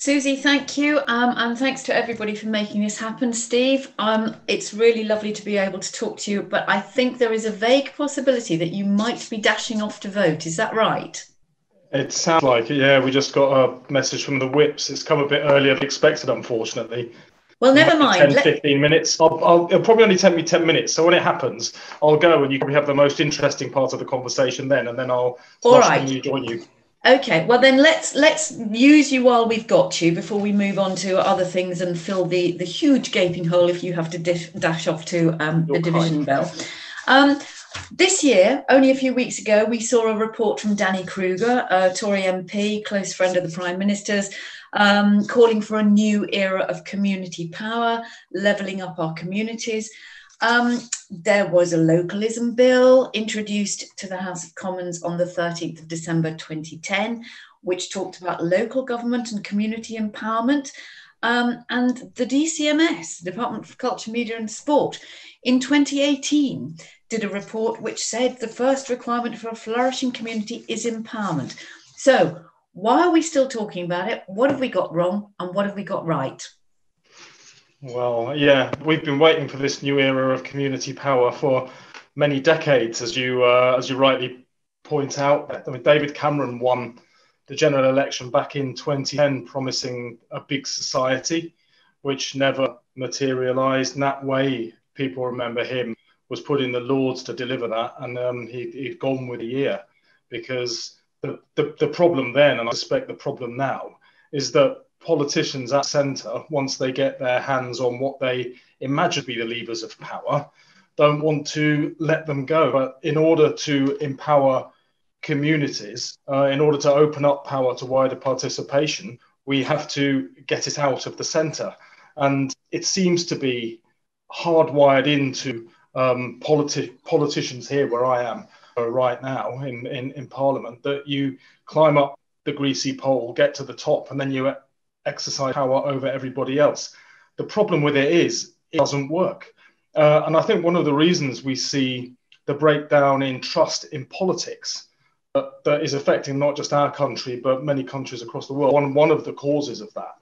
Susie, thank you. And thanks to everybody for making this happen. Steve, it's really lovely to be able to talk to you, but I think there is a vague possibility that you might be dashing off to vote. Is that right? It sounds like it, yeah. We just got a message from the whips. It's come a bit earlier than expected, unfortunately. Well, It never might be mind. 10, 15 minutes. It'll probably only take me 10 minutes. So when it happens, I'll go and you can have the most interesting part of the conversation then, and then I'll All right. mushroom join you. Okay. Well, then let's use you while we've got you before we move on to other things and fill the huge gaping hole if you have to dash off to the You're division kind. bell. Um, This year, only a few weeks ago, we saw a report from Danny Kruger, a Tory MP, close friend of the Prime Minister's, calling for a new era of community power, levelling up our communities. There was a localism bill introduced to the House of Commons on the 13th of December 2010, which talked about local government and community empowerment. And the DCMS, Department for Culture, Media and Sport, in 2018 did a report which said the first requirement for a flourishing community is empowerment. So why are we still talking about it? What have we got wrong and what have we got right? Well, yeah, we've been waiting for this new era of community power for many decades, as you rightly point out. I mean, David Cameron won the general election back in 2010, promising a big society, which never materialised. And that way, people remember him, was put in the Lords to deliver that, and he'd gone with a year, because the problem then, and I suspect the problem now, is that politicians at centre, once they get their hands on what they imagine to be the levers of power, don't want to let them go. But in order to empower communities, in order to open up power to wider participation, we have to get it out of the centre. And it seems to be hardwired into politicians here where I am right now in Parliament, that you climb up the greasy pole, get to the top, and then you exercise power over everybody else. The problem with it is it doesn't work. And I think one of the reasons we see the breakdown in trust in politics that is affecting not just our country, but many countries across the world. One of the causes of that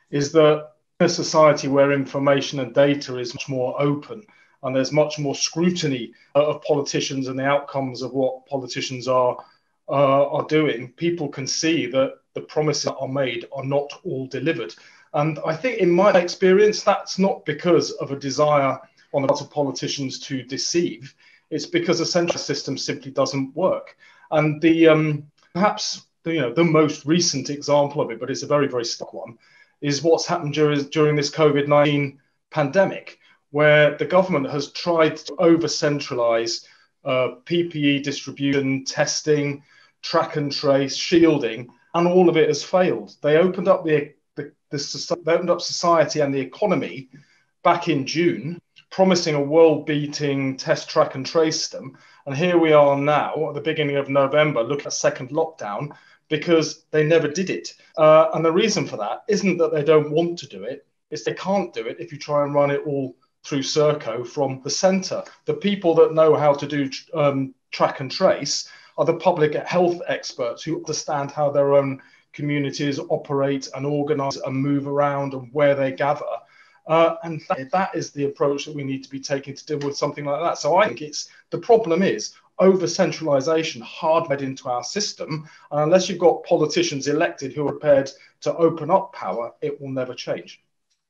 is that in a society where information and data is much more open and there's much more scrutiny of politicians and the outcomes of what politicians are doing, people can see that the promises that are made are not all delivered. And I think in my experience, that's not because of a desire on the part of politicians to deceive. It's because the central system simply doesn't work. And perhaps the most recent example of it, but it's a very, very stuck one, is what's happened during this COVID-19 pandemic, where the government has tried to over-centralise PPE distribution, testing, track and trace, shielding, and all of it has failed. They opened up they opened up society and the economy back in June, promising a world-beating test, track and trace system. And here we are now at the beginning of November, looking at a second lockdown, because they never did it. And the reason for that isn't that they don't want to do it, it's they can't do it if you try and run it all through Serco from the centre. The people that know how to do track and trace are the public health experts who understand how their own communities operate and organise and move around and where they gather. And that is the approach that we need to be taking to deal with something like that. So I think the problem is over-centralisation hardwired into our system. And unless you've got politicians elected who are prepared to open up power, it will never change.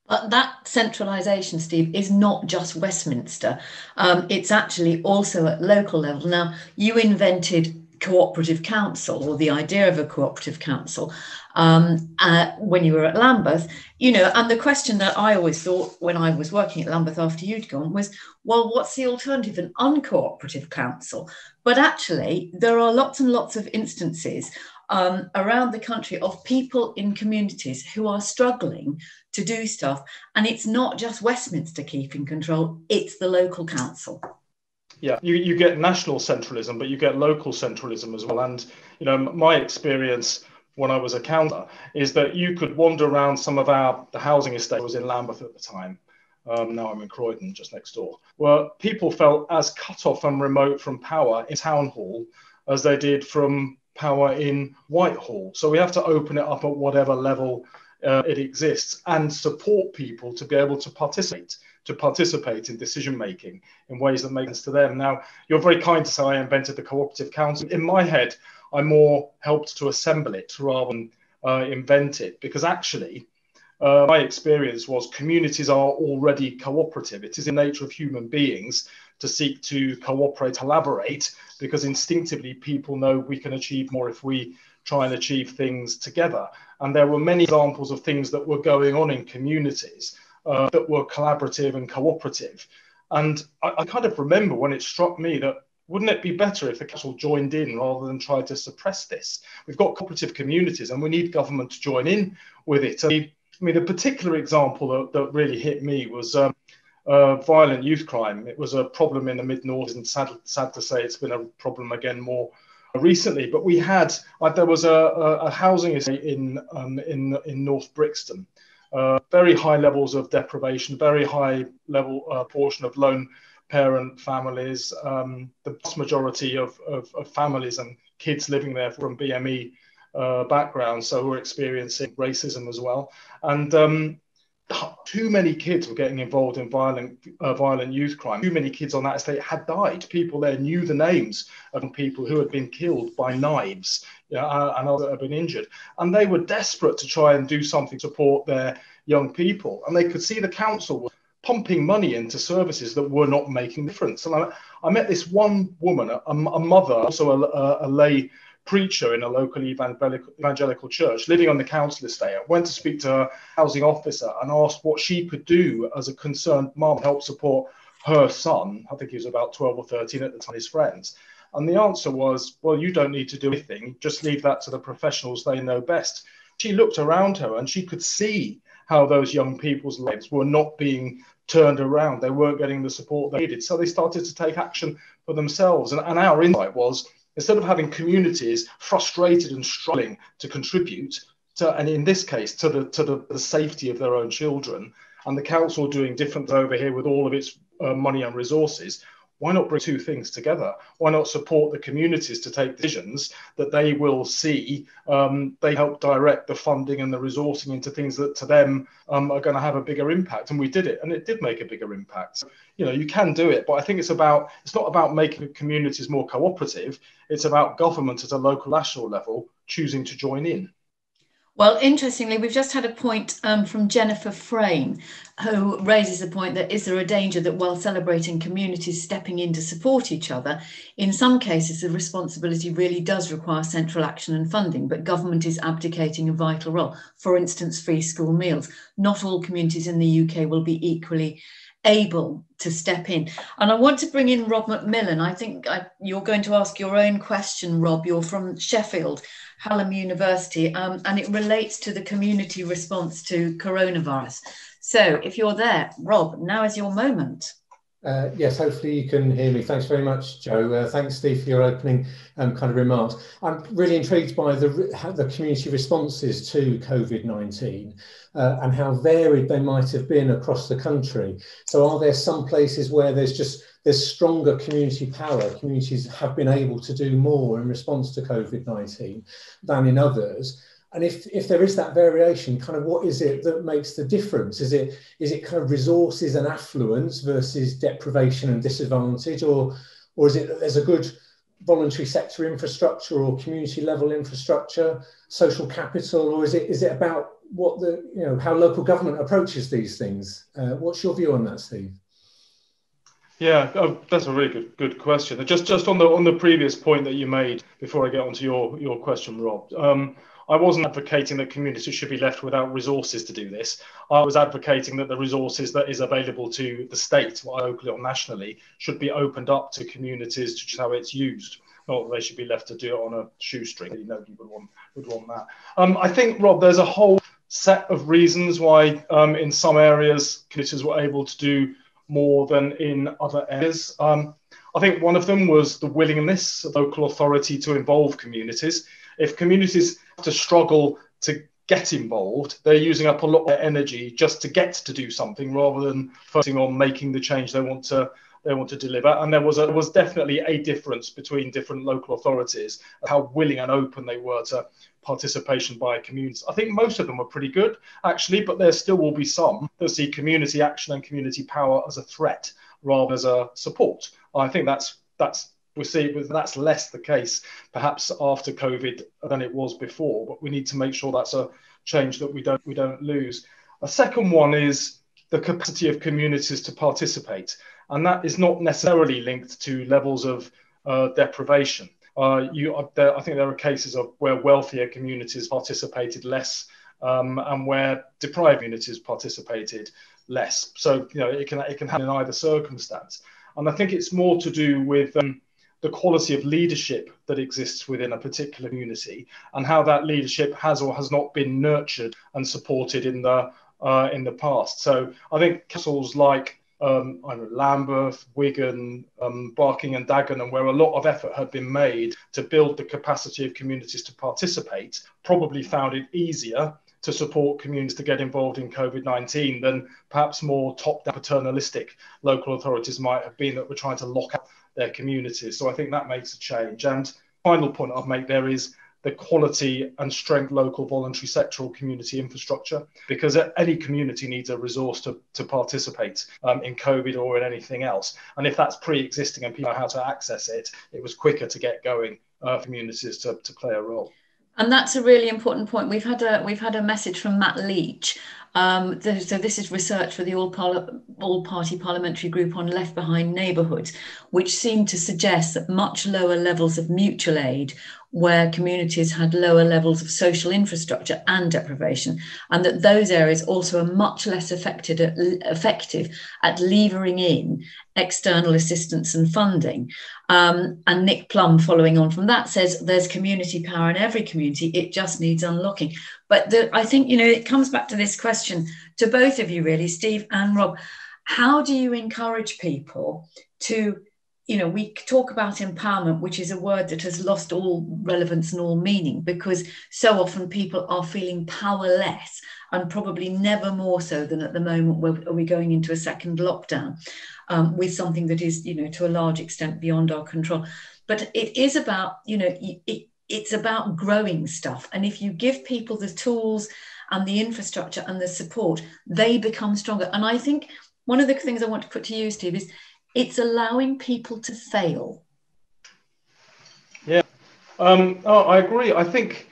But that centralisation, Steve, is not just Westminster. It's actually also at local level. Now, you invented cooperative council, or the idea of a cooperative council, when you were at Lambeth, and the question that I always thought when I was working at Lambeth after you'd gone was, well, what's the alternative, an uncooperative council? But actually, there are lots and lots of instances around the country of people in communities who are struggling to do stuff. And it's not just Westminster keeping control, it's the local council. Yeah, you get national centralism, but you get local centralism as well. And, my experience when I was a councillor is that you could wander around some of the housing estate. I was in Lambeth at the time. Now I'm in Croydon, just next door, where people felt as cut off and remote from power in Town Hall as they did from power in Whitehall. So we have to open it up at whatever level it exists, and support people to be able to participate in decision making in ways that make sense to them. Now, you're very kind to say I invented the cooperative council. In my head, I more helped to assemble it rather than invent it, because actually my experience was communities are already cooperative. It is in the nature of human beings to seek to cooperate, collaborate, because instinctively people know we can achieve more if we try and achieve things together. And there were many examples of things that were going on in communities that were collaborative and cooperative. And I kind of remember when it struck me that wouldn't it be better if the council joined in rather than try to suppress this? We've got cooperative communities and we need government to join in with it. I mean, a particular example that really hit me was violent youth crime. It was a problem in the mid-North, and sad to say it's been a problem again more recently. But we had, there was a housing estate in North Brixton, very high levels of deprivation, very high level portion of lone parent families, the vast majority of families and kids living there from BME backgrounds, so we're experiencing racism as well. And too many kids were getting involved in violent youth crime. Too many kids on that estate had died. People there knew the names of people who had been killed by knives, and others that had been injured. And they were desperate to try and do something to support their young people. And they could see the council was pumping money into services that were not making a difference. And I met this one woman, a mother, also a lay preacher in a local evangelical church living on the council estate. I went to speak to her housing officer and asked what she could do as a concerned mum to help support her son. I think he was about 12 or 13 at the time, his friends. And the answer was, well, you don't need to do anything, just leave that to the professionals, they know best. She looked around her and she could see how those young people's lives were not being turned around. They weren't getting the support they needed. So they started to take action for themselves. And our insight was, instead of having communities frustrated and struggling to contribute to, and in this case, to the safety of their own children, and the council doing different over here with all of its money and resources, why not bring two things together? Why not support the communities to take decisions that they will see? They help direct the funding and the resourcing into things that to them are going to have a bigger impact. And we did it, and it did make a bigger impact. So, you can do it, but I think it's not about making communities more cooperative. It's about government at a local, national level choosing to join in. Well, interestingly, we've just had a point from Jennifer Frame, who raises the point that is there a danger that while celebrating communities stepping in to support each other, in some cases the responsibility really does require central action and funding, but government is abdicating a vital role. For instance, free school meals. Not all communities in the UK will be equally able to step in. And I want to bring in Rob Macmillan. I think you're going to ask your own question, Rob. You're from Sheffield, Hallam University, and it relates to the community response to coronavirus. So if you're there, Rob, now is your moment. Yes, hopefully you can hear me. Thanks very much, Jo. Thanks, Steve, for your opening kind of remarks. I'm really intrigued by the community responses to COVID-19 and how varied they might have been across the country. So are there some places where there's stronger community power? Communities have been able to do more in response to COVID-19 than in others. And if there is that variation, kind of what is it that makes the difference? Is it kind of resources and affluence versus deprivation and disadvantage, or is it that there's a good voluntary sector infrastructure or community level infrastructure, social capital, or is it about what how local government approaches these things? What's your view on that, Steve? Yeah, that's a really good question. Just on the previous point that you made before I get onto your question, Rob. I wasn't advocating that communities should be left without resources to do this. I was advocating that the resources that is available to the state, locally or nationally, should be opened up to communities to choose how it's used. Not that they should be left to do it on a shoestring. Nobody would want that. I think, Rob, there's a whole set of reasons why in some areas communities were able to do more than in other areas. I think one of them was the willingness of local authority to involve communities. If communities have to struggle to get involved, they're using up a lot of energy just to get to do something rather than focusing on making the change they want to they want to deliver. And there was definitely a difference between different local authorities, how willing and open they were to participation by communities. I think most of them were pretty good, actually, but there still will be some that see community action and community power as a threat rather than as a support. I think that's less the case perhaps after COVID than it was before, but we need to make sure that's a change that we don't lose. A second one is the capacity of communities to participate, and that is not necessarily linked to levels of deprivation. I think there are cases of where wealthier communities participated less, and where deprived communities participated less. So it can happen in either circumstance, and I think it's more to do with the quality of leadership that exists within a particular community, and how that leadership has or has not been nurtured and supported in the past. So I think councils like Lambeth, Wigan, Barking and Dagenham, where a lot of effort had been made to build the capacity of communities to participate, probably found it easier to support communities to get involved in COVID-19 than perhaps more top-down paternalistic local authorities might have been that were trying to lock up their communities. So I think that makes a change. And final point I'll make there is the quality and strength local voluntary sectoral community infrastructure, because any community needs a resource to participate in COVID or in anything else. And if that's pre-existing and people know how to access it, it was quicker to get going for communities to play a role. And that's a really important point. We've had a message from Matt Leach. So this is research for the All-Party Parliamentary Group on Left Behind Neighbourhoods, which seemed to suggest that much lower levels of mutual aid, where communities had lower levels of social infrastructure and deprivation, and that those areas also are much less effective at levering in external assistance and funding. And Nick Plum, following on from that, says there's community power in every community, it just needs unlocking. But I think, it comes back to this question to both of you really, Steve and Rob. How do you encourage people to, we talk about empowerment, which is a word that has lost all relevance and all meaning, because so often people are feeling powerless, and probably never more so than at the moment where we're going into a second lockdown with something that is, to a large extent beyond our control. But it is about, it's about growing stuff. And if you give people the tools and the infrastructure and the support, they become stronger. And I think one of the things I want to put to you, Steve, is it's allowing people to fail. Yeah, I agree. I think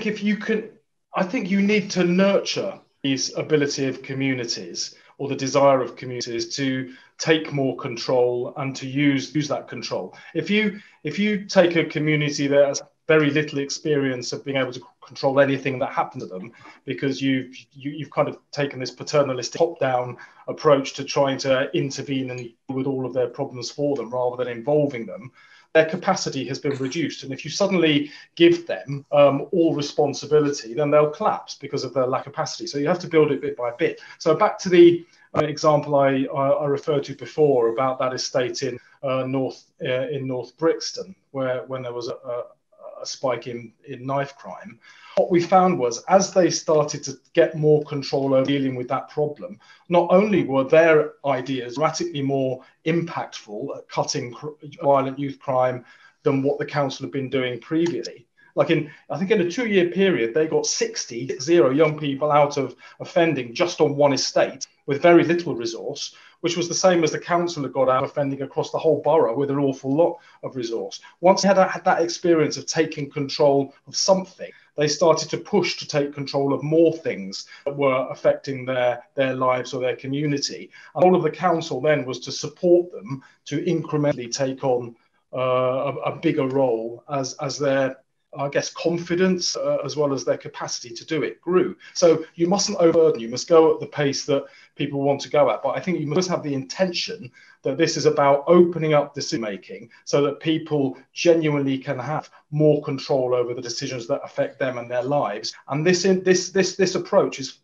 if you can, I think you need to nurture this ability of communities, or the desire of communities to take more control and to use that control. If you take a community that has very little experience of being able to control anything that happened to them, because you've kind of taken this paternalistic top-down approach to trying to intervene and deal with all of their problems for them rather than involving them, their capacity has been reduced. And if you suddenly give them all responsibility, then they'll collapse because of their lack of capacity. So you have to build it bit by bit. So back to the example I referred to before about that estate in North Brixton, when there was a spike in knife crime. What we found was, as they started to get more control over dealing with that problem, not only were their ideas dramatically more impactful at cutting violent youth crime than what the council had been doing previously. I think in a 2-year period, they got 60 young people out of offending just on one estate with very little resource, which was the same as the council had got out of offending across the whole borough with an awful lot of resource. Once they had that experience of taking control of something, they started to push to take control of more things that were affecting their lives or their community. And all of the council then was to support them to incrementally take on a bigger role as their, I guess, confidence as well as their capacity to do it grew. So you mustn't overburden. You must go at the pace that people want to go at. But I think you must have the intention that this is about opening up decision making so that people genuinely can have more control over the decisions that affect them and their lives. And this approach is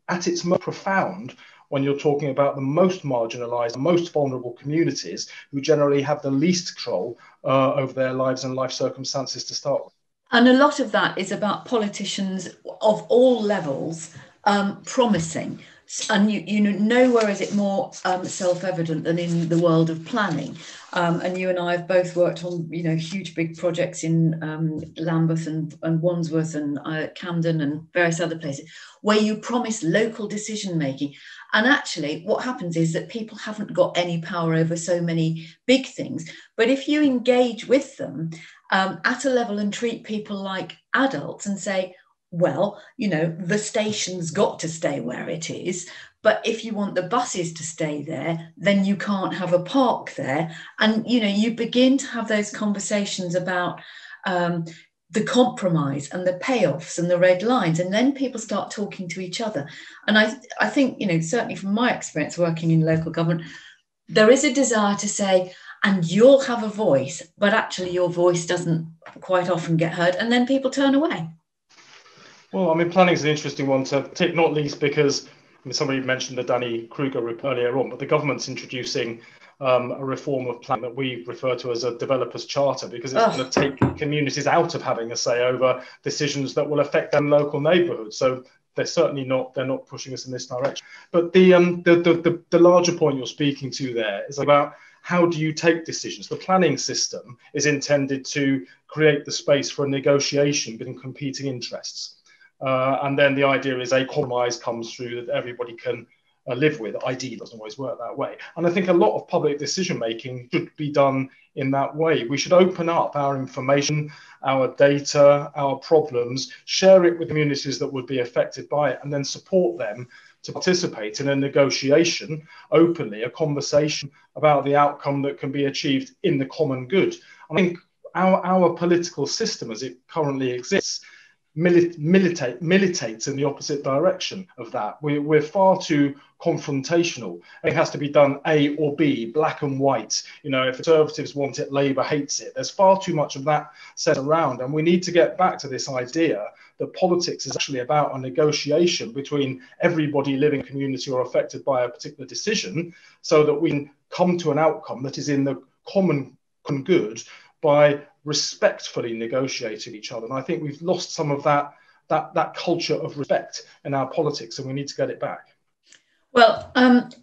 at its most profound when you're talking about the most marginalized, most vulnerable communities who generally have the least control over their lives and life circumstances to start with. And a lot of that is about politicians of all levels promising And you know, nowhere is it more self-evident than in the world of planning. And you and I have both worked on, you know, huge big projects in Lambeth and Wandsworth and Camden and various other places, where you promise local decision making. And actually what happens is that people haven't got any power over so many big things. But if you engage with them at a level and treat people like adults and say, well, you know, the station's got to stay where it is, but if you want the buses to stay there, then you can't have a park there. And, you know, you begin to have those conversations about the compromise and the payoffs and the red lines, and then people start talking to each other. And I think, you know, certainly from my experience working in local government, there is a desire to say, and you'll have a voice, but actually your voice doesn't quite often get heard, and then people turn away. Well, I mean, planning is an interesting one to take, not least because, I mean, somebody mentioned the Danny Kruger report earlier on, but the government's introducing a reform of planning that we refer to as a developer's charter, because it's going to take communities out of having a say over decisions that will affect their local neighbourhoods. So they're certainly not, they're not pushing us in this direction. But the larger point you're speaking to there is about how do you take decisions? The planning system is intended to create the space for a negotiation between competing interests. And then the idea is a compromise comes through that everybody can live with. Ideally, doesn't always work that way. And I think a lot of public decision making should be done in that way. We should open up our information, our data, our problems, share it with communities that would be affected by it, and then support them to participate in a negotiation openly, a conversation about the outcome that can be achieved in the common good. I think our political system as it currently exists militates in the opposite direction of that. We're far too confrontational. It has to be done A or B, black and white. You know, if Conservatives want it, Labour hates it. There's far too much of that set around, and we need to get back to this idea that politics is actually about a negotiation between everybody living in a community or affected by a particular decision, so that we can come to an outcome that is in the common good by respectfully negotiating each other. And I think we've lost some of that culture of respect in our politics, and we need to get it back. Well,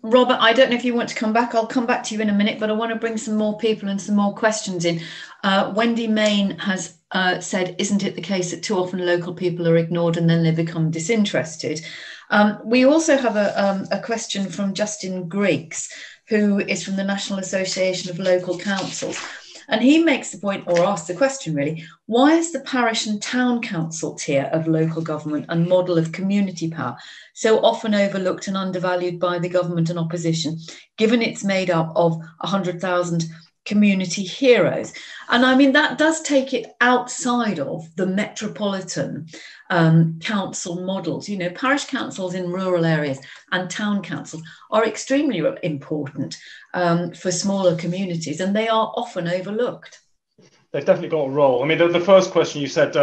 Robert, I don't know if you want to come back. I'll come back to you in a minute, but I want to bring some more people and some more questions in. Wendy Main has said, isn't it the case that too often local people are ignored and then they become disinterested? We also have a question from Justin Griggs, who is from the National Association of Local Councils. And he makes the point, or asks the question really, why is the parish and town council tier of local government and model of community power so often overlooked and undervalued by the government and opposition, given it's made up of 100,000 community heroes? And I mean, that does take it outside of the metropolitan council models. You know, parish councils in rural areas and town councils are extremely important for smaller communities, and they are often overlooked. They've definitely got a role. I mean, the first question you said,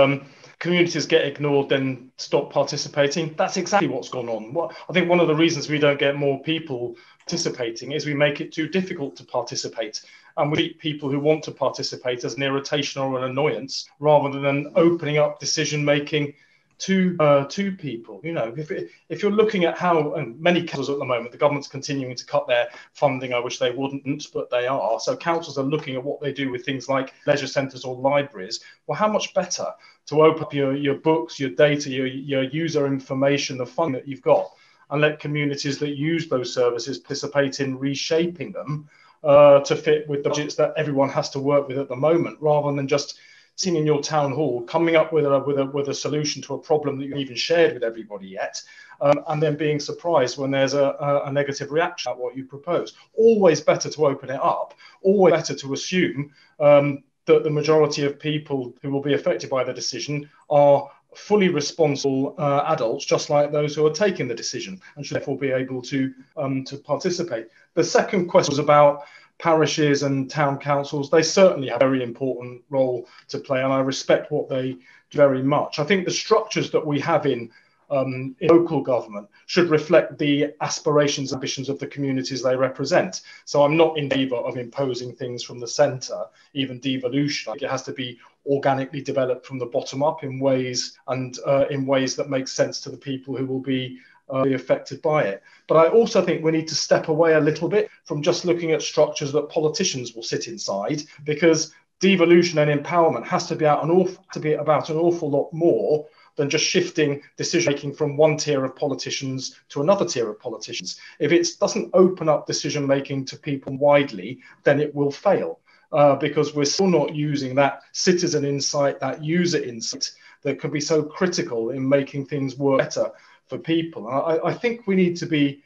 communities get ignored, then stop participating. That's exactly what's gone on. I think one of the reasons we don't get more people participating is we make it too difficult to participate. And we treat people who want to participate as an irritation or an annoyance, rather than opening up decision making to people. You know, if you're looking at how, and many councils at the moment, the government's continuing to cut their funding. I wish they wouldn't, but they are. So councils are looking at what they do with things like leisure centres or libraries. Well, how much better to open up your books, your data, your user information, the fund that you've got, and let communities that use those services participate in reshaping them to fit with the budgets that everyone has to work with at the moment, rather than just sitting in your town hall, coming up with a solution to a problem that you haven't even shared with everybody yet, and then being surprised when there's a negative reaction at what you propose. Always better to open it up. Always better to assume that the majority of people who will be affected by the decision are fully responsible adults, just like those who are taking the decision, and should therefore be able to participate. The second question was about parishes and town councils. They certainly have a very important role to play, and I respect what they do very much. I think the structures that we have in local government should reflect the aspirations and ambitions of the communities they represent. So I'm not in favour of imposing things from the centre, even devolution. I think it has to be organically developed from the bottom up in ways that make sense to the people who will be be affected by it. But I also think we need to step away a little bit from just looking at structures that politicians will sit inside, because devolution and empowerment has to be about an awful lot more than just shifting decision making from one tier of politicians to another tier of politicians. If it doesn't open up decision making to people widely, then it will fail, because we're still not using that citizen insight, that user insight that can be so critical in making things work better for people. I think we need to be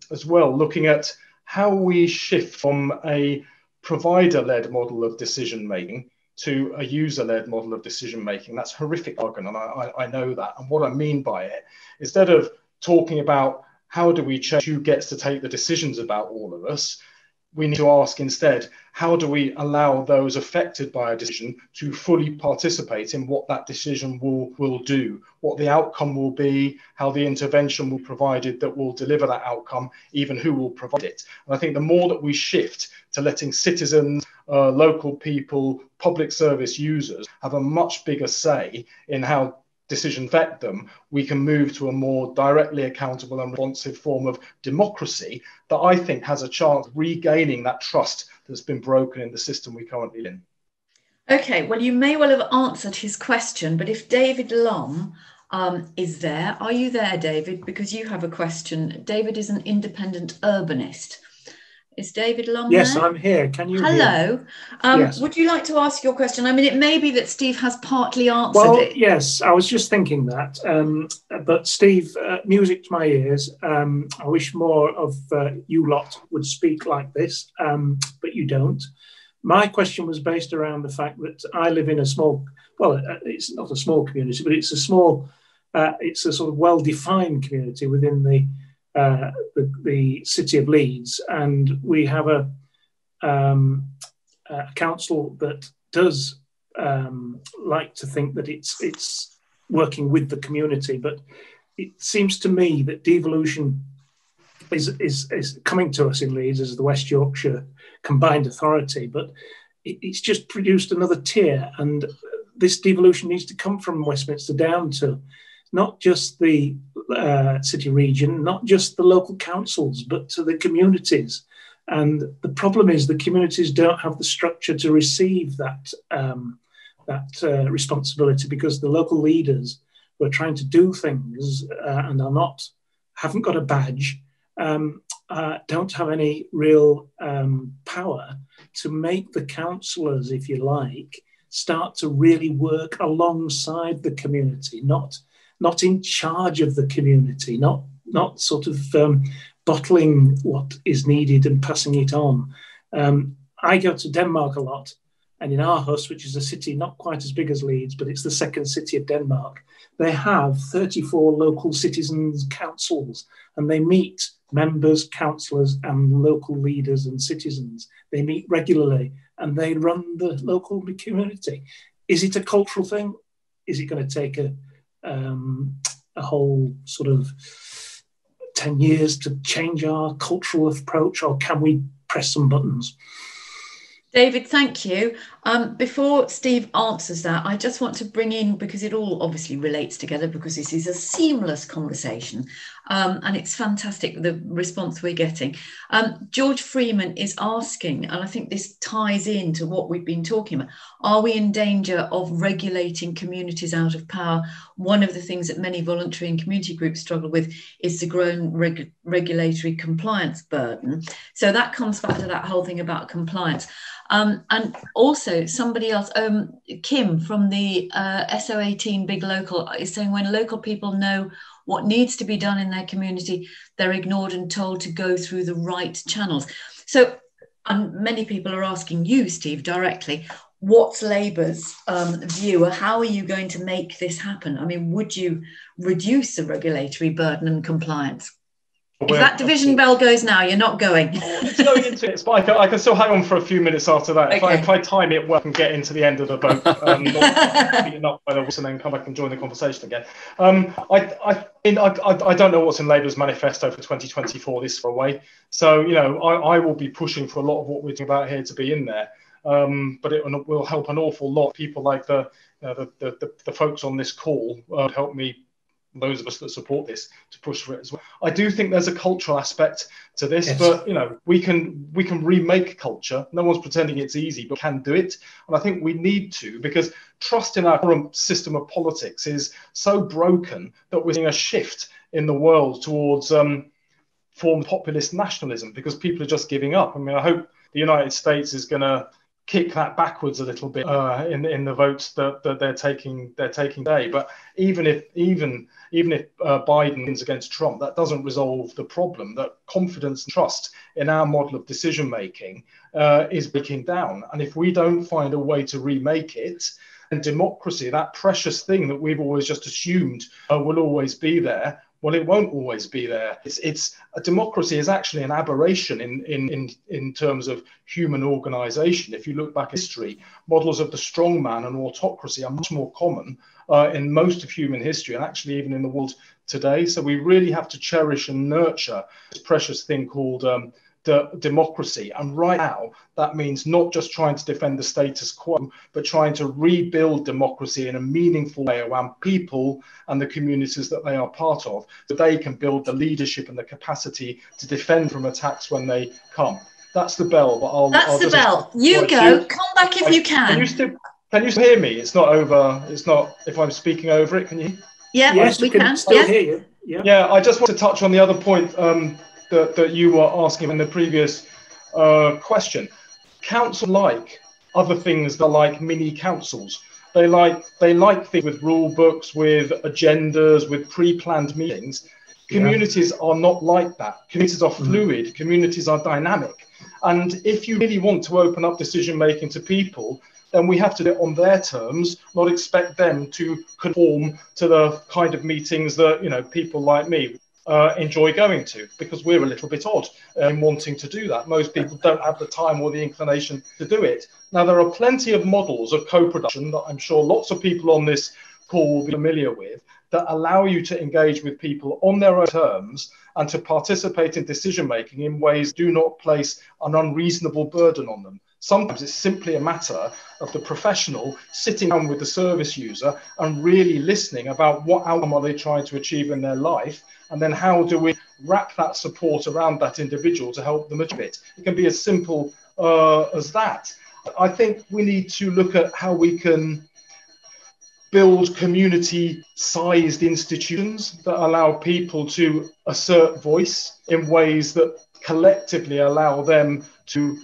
as well looking at how we shift from a provider-led model of decision making to a user-led model of decision-making. That's horrific jargon, and I know that. And what I mean by it, instead of talking about how do we change who gets to take the decisions about all of us, we need to ask instead, how do we allow those affected by a decision to fully participate in what that decision will do, what the outcome will be, how the intervention will be provided that will deliver that outcome, even who will provide it. And I think the more that we shift to letting citizens, local people, public service users have a much bigger say in how decisions affect them, we can move to a more directly accountable and responsive form of democracy that I think has a chance of regaining that trust that's been broken in the system we currently live in. Okay, well, you may well have answered his question, but if David Long is there, are you there, David? Because you have a question. David is an independent urbanist. Is David Long there? Yes, I'm here. Can you Hello. hear? Yes. Would you like to ask your question? I mean, it may be that Steve has partly answered it. Yes, I was just thinking that. But Steve, music to my ears. I wish more of you lot would speak like this, but you don't. My question was based around the fact that I live in a small, well, it's not a small community, but it's a small, it's a sort of well-defined community within the city of Leeds, and we have a council that does like to think that it's working with the community, but it seems to me that devolution is coming to us in Leeds as the West Yorkshire Combined Authority, but it's just produced another tier, and this devolution needs to come from Westminster down to not just the city region, not just the local councils, but to the communities. And the problem is the communities don't have the structure to receive that responsibility, because the local leaders who are trying to do things and haven't got a badge, don't have any real power to make the councillors, if you like, start to really work alongside the community, not in charge of the community, not sort of bottling what is needed and passing it on. I go to Denmark a lot, and in Aarhus, which is a city not quite as big as Leeds, but it's the second city of Denmark, they have 34 local citizens' councils, and they meet members, councillors, and local leaders and citizens. They meet regularly, and they run the local community. Is it a cultural thing? Is it going to take a whole sort of 10 years to change our cultural approach, or can we press some buttons? David, thank you. Before Steve answers that, I just want to bring in, because it all obviously relates together, because this is a seamless conversation, and it's fantastic, the response we're getting. George Freeman is asking, and I think this ties into what we've been talking about, are we in danger of regulating communities out of power? One of the things that many voluntary and community groups struggle with is the growing regulatory compliance burden. So that comes back to that whole thing about compliance. And also somebody else, Kim from the SO18 Big Local, is saying when local people know what needs to be done in their community, they're ignored and told to go through the right channels. So many people are asking you, Steve, directly, what's Labour's view? How are you going to make this happen? I mean, would you reduce the regulatory burden and compliance? If that division bell goes now, you're not going. It's going into it, but I can still hang on for a few minutes after that. Okay. If I time it well and get into the end of the boat, not by the and then come back and join the conversation again. I don't know what's in Labour's manifesto for 2024 this far away. So, I will be pushing for a lot of what we're talking about here to be in there. But it will help an awful lot. People like the folks on this call help me those of us that support this, to push for it as well. I do think there's a cultural aspect to this, Yes. but we can remake culture. No one's pretending it's easy, but can do it. And I think we need to, because trust in our current system of politics is so broken that we're seeing a shift in the world towards form of populist nationalism, because people are just giving up. I mean, I hope the United States is going to kick that backwards a little bit in the votes that they're taking today. But even if Biden wins against Trump, that doesn't resolve the problem. That confidence and trust in our model of decision making is breaking down. And if we don't find a way to remake it, and democracy, that precious thing that we've always just assumed will always be there, well, it won't always be there. It's a democracy is actually an aberration in terms of human organization. If you look back at history, models of the strongman and autocracy are much more common in most of human history, and actually even in the world today. So we really have to cherish and nurture this precious thing called democracy. And right now, that means not just trying to defend the status quo, but trying to rebuild democracy in a meaningful way around people and the communities that they are part of, so they can build the leadership and the capacity to defend from attacks when they come. That's the bell. But I'll the just bell. You go. Come back if you can. Can you still hear me? It's not over. It's not if I'm speaking over it. Can you? Yeah, yes, we can still hear you. Yeah. Yeah, I just want to touch on the other point that you were asking in the previous question. Council like other things that are like mini councils. They like things with rule books, with agendas, with pre-planned meetings. Communities are not like that. Communities are fluid. Communities are dynamic. And if you really want to open up decision making to people, then we have to do it on their terms, not expect them to conform to the kind of meetings that people like me enjoy going to, because we're a little bit odd in wanting to do that. Most people don't have the time or the inclination to do it. Now, there are plenty of models of co-production that I'm sure lots of people on this call will be familiar with, that allow you to engage with people on their own terms and to participate in decision making in ways that do not place an unreasonable burden on them. Sometimes it's simply a matter of the professional sitting down with the service user and really listening about what outcome are they trying to achieve in their life, and then how do we wrap that support around that individual to help them achieve it. It can be as simple as that. I think we need to look at how we can build community-sized institutions that allow people to assert voice in ways that collectively allow them to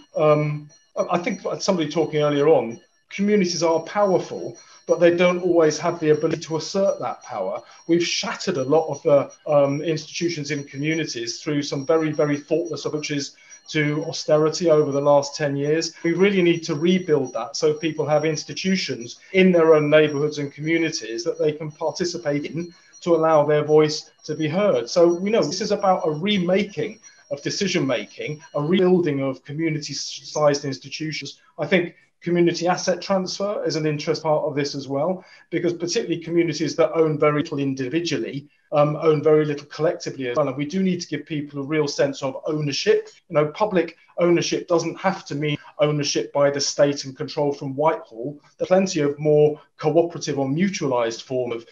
I think somebody talking earlier on, communities are powerful, but they don't always have the ability to assert that power. We've shattered a lot of the institutions in communities through some very, very thoughtless approaches to austerity over the last 10 years. We really need to rebuild that so people have institutions in their own neighbourhoods and communities that they can participate in to allow their voice to be heard. So we know this is about a remaking of decision making, a rebuilding of community-sized institutions. I think community asset transfer is an interest part of this as well, because particularly communities that own very little individually own very little collectively as well. And we do need to give people a real sense of ownership. Public ownership doesn't have to mean ownership by the state and control from Whitehall. There's plenty of more cooperative or mutualized form of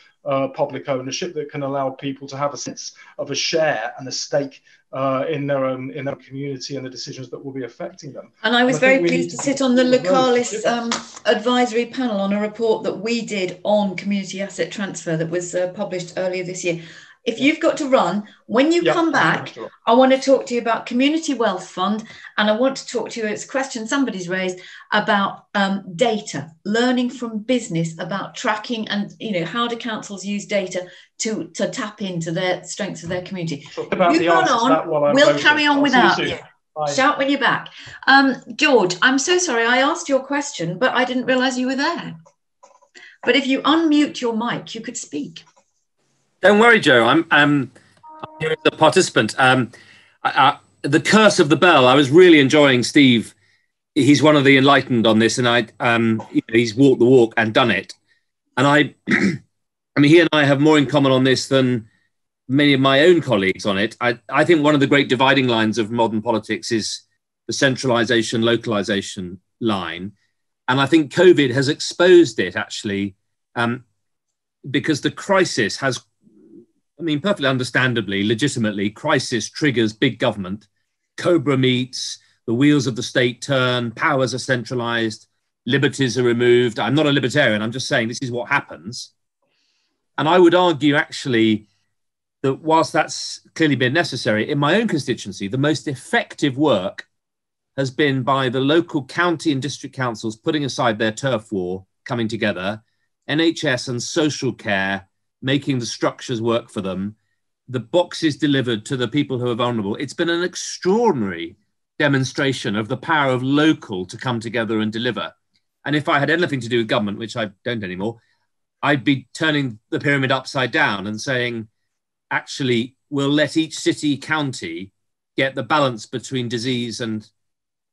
public ownership that can allow people to have a sense of a share and a stake in their own community and the decisions that will be affecting them. And I was very pleased to sit on the Localis advisory panel on a report that we did on community asset transfer that was published earlier this year. If you've got to run, when you come back, I want to talk to you about Community Wealth Fund, and I want to talk to you, it's a question somebody's raised, about data, learning from business about tracking and, how do councils use data to tap into their strengths of their community. You've gone on, we'll carry on without you. Shout when you're back. George, I'm so sorry, I asked your question, but I didn't realise you were there. But if you unmute your mic, you could speak. Don't worry, Jo. I'm here as a participant. The curse of the bell. I was really enjoying Steve. He's one of the enlightened on this, and he's walked the walk and done it. And I mean, he and I have more in common on this than many of my own colleagues on it. I think one of the great dividing lines of modern politics is the centralisation, localisation line, and I think COVID has exposed it actually, because the crisis has I mean, perfectly understandably, legitimately, crisis triggers big government. Cobra meets, the wheels of the state turn, powers are centralized, liberties are removed. I'm not a libertarian. I'm just saying this is what happens. And I would argue, actually, that whilst that's clearly been necessary, in my own constituency, the most effective work has been by the local county and district councils putting aside their turf war, coming together, NHS and social care, making the structures work for them, the boxes delivered to the people who are vulnerable. It's been an extraordinary demonstration of the power of local to come together and deliver. And if I had anything to do with government, which I don't anymore, I'd be turning the pyramid upside down and saying, actually, we'll let each city, county get the balance between disease and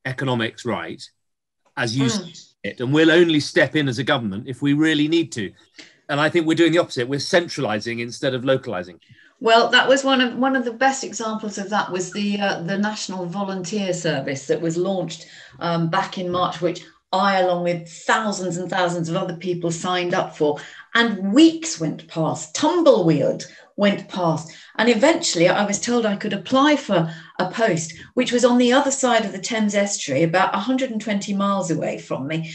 economics right, as you see it. And we'll only step in as a government if we really need to. And I think we're doing the opposite. We're centralizing instead of localizing. Well, that was one of the best examples of that was the National Volunteer Service that was launched back in March, which I, along with thousands and thousands of other people, signed up for. And weeks went past, tumbleweed went past. And eventually I was told I could apply for a post, which was on the other side of the Thames estuary, about 120 miles away from me.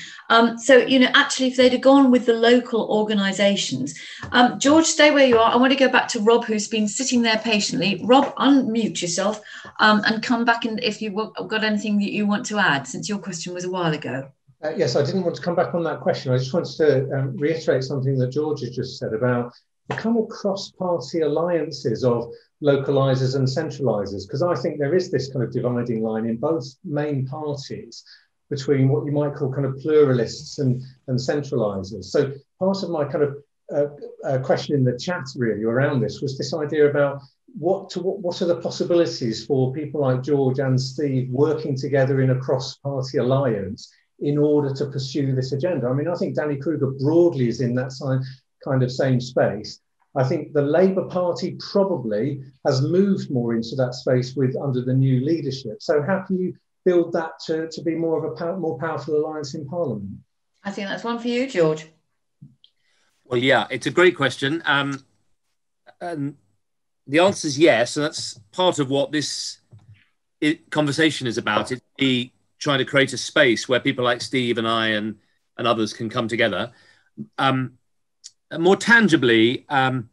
So, you know, actually, if they'd have gone with the local organisations. George, stay where you are. I want to go back to Rob, who's been sitting there patiently. Rob, unmute yourself and come back and if you've got anything that you want to add, since your question was a while ago. Yes, I didn't want to come back on that question. I just wanted to reiterate something that George has just said about the kind of cross-party alliances of localisers and centralisers, because I think there is this kind of dividing line in both main parties between what you might call kind of pluralists and centralisers. So part of my kind of question in the chat really around this was this idea about what are the possibilities for people like George and Steve working together in a cross-party alliance in order to pursue this agenda. I mean, I think Danny Kruger broadly is in that kind of same space. I think the Labour Party probably has moved more into that space under the new leadership. So how can you build that to be more of a more powerful alliance in Parliament? I think that's one for you, George. Well, yeah, it's a great question. And the answer is yes, and that's part of what this conversation is about. It's trying to create a space where people like Steve and I and others can come together. More tangibly, as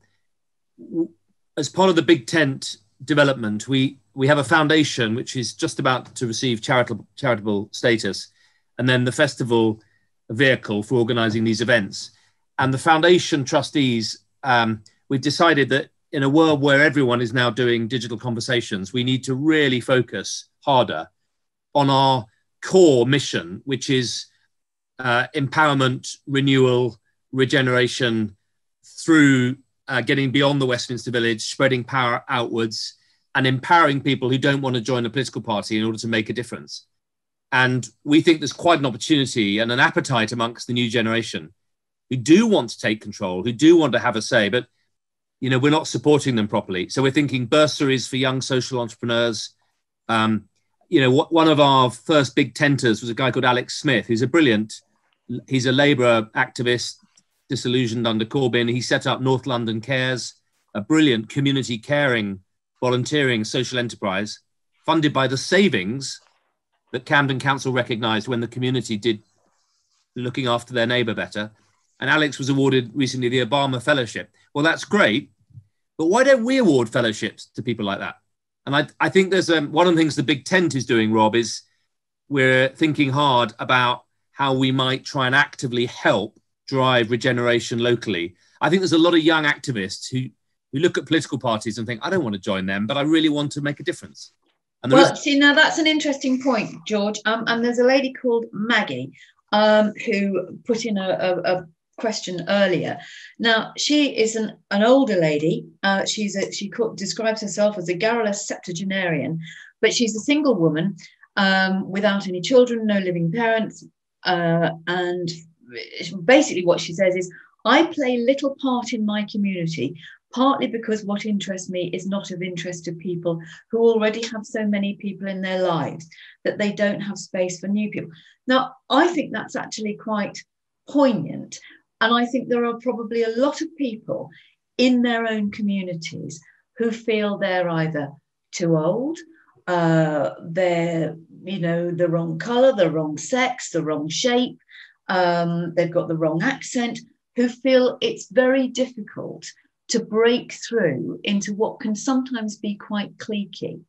part of the Big Tent development, we have a foundation which is just about to receive charitable status, and then the festival vehicle for organising these events. And the foundation trustees, we've decided that in a world where everyone is now doing digital conversations, we need to really focus harder on our core mission, which is empowerment, renewal, regeneration through getting beyond the Westminster Village, spreading power outwards, and empowering people who don't want to join a political party in order to make a difference. And we think there's quite an opportunity and an appetite amongst the new generation who do want to take control, who do want to have a say, but you know, we're not supporting them properly. So we're thinking bursaries for young social entrepreneurs. You know, one of our first big tenters was a guy called Alex Smith, who's he's a Labour activist, disillusioned under Corbyn. He set up North London Cares, a brilliant community caring, volunteering social enterprise funded by the savings that Camden Council recognised when the community did looking after their neighbour better. And Alex was awarded recently the Obama Fellowship. Well, that's great, but why don't we award fellowships to people like that? And I think there's one of the things the Big Tent is doing, Rob, is we're thinking hard about how we might try and actively help drive regeneration locally. I think there's a lot of young activists who look at political parties and think, I don't want to join them, but I really want to make a difference. And see, now that's an interesting point, George. And there's a lady called Maggie who put in a question earlier. Now, she is an older lady. She describes herself as a garrulous septuagenarian, but she's a single woman without any children, no living parents. And basically what she says is, I play little part in my community, partly because what interests me is not of interest to people who already have so many people in their lives that they don't have space for new people. Now, I think that's actually quite poignant. And I think there are probably a lot of people in their own communities who feel they're either too old, they're, you know, the wrong colour, the wrong sex, the wrong shape, they've got the wrong accent, who feel it's very difficult to break through into what can sometimes be quite cliquey.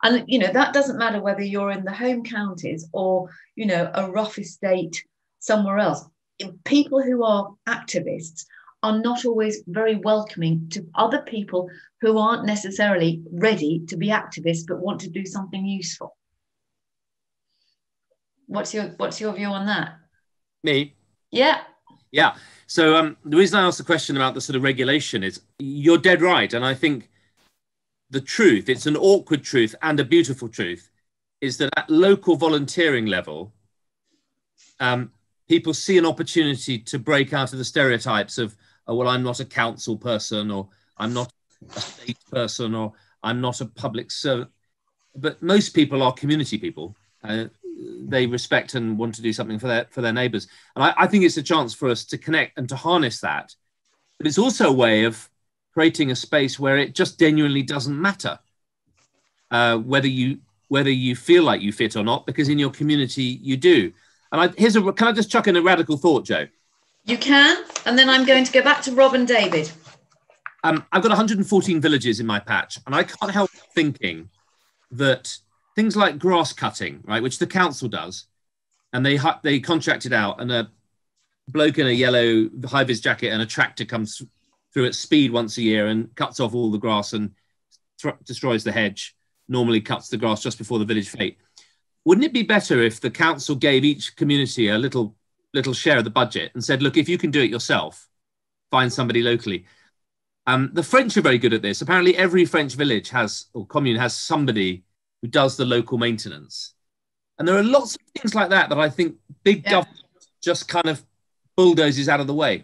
And, you know, that doesn't matter whether you're in the home counties or, you know, a rough estate somewhere else. People who are activists are not always very welcoming to other people who aren't necessarily ready to be activists but want to do something useful. What's your view on that? Me? Yeah. Yeah. So the reason I asked the question about the sort of regulation is you're dead right. And I think the truth, it's an awkward truth and a beautiful truth, is that at local volunteering level, people see an opportunity to break out of the stereotypes of, oh, well, I'm not a council person, or I'm not a state person, or I'm not a public servant. But most people are community people. They respect and want to do something for their neighbours. And I think it's a chance for us to connect and to harness that. But it's also a way of creating a space where it just genuinely doesn't matter whether you feel like you fit or not, because in your community you do. And can I just chuck in a radical thought, Jo? You can, and then I'm going to go back to Rob and David. I've got 114 villages in my patch, and I can't help thinking that things like grass cutting, right, which the council does, and they contract it out, and a bloke in a yellow high-vis jacket and a tractor comes through at speed once a year and cuts off all the grass and destroys the hedge, normally cuts the grass just before the village fete. Wouldn't it be better if the council gave each community a little share of the budget and said, look, if you can do it yourself, find somebody locally? The French are very good at this. Apparently every French village or commune has somebody who does the local maintenance. And there are lots of things like that I think big government just kind of bulldozes out of the way.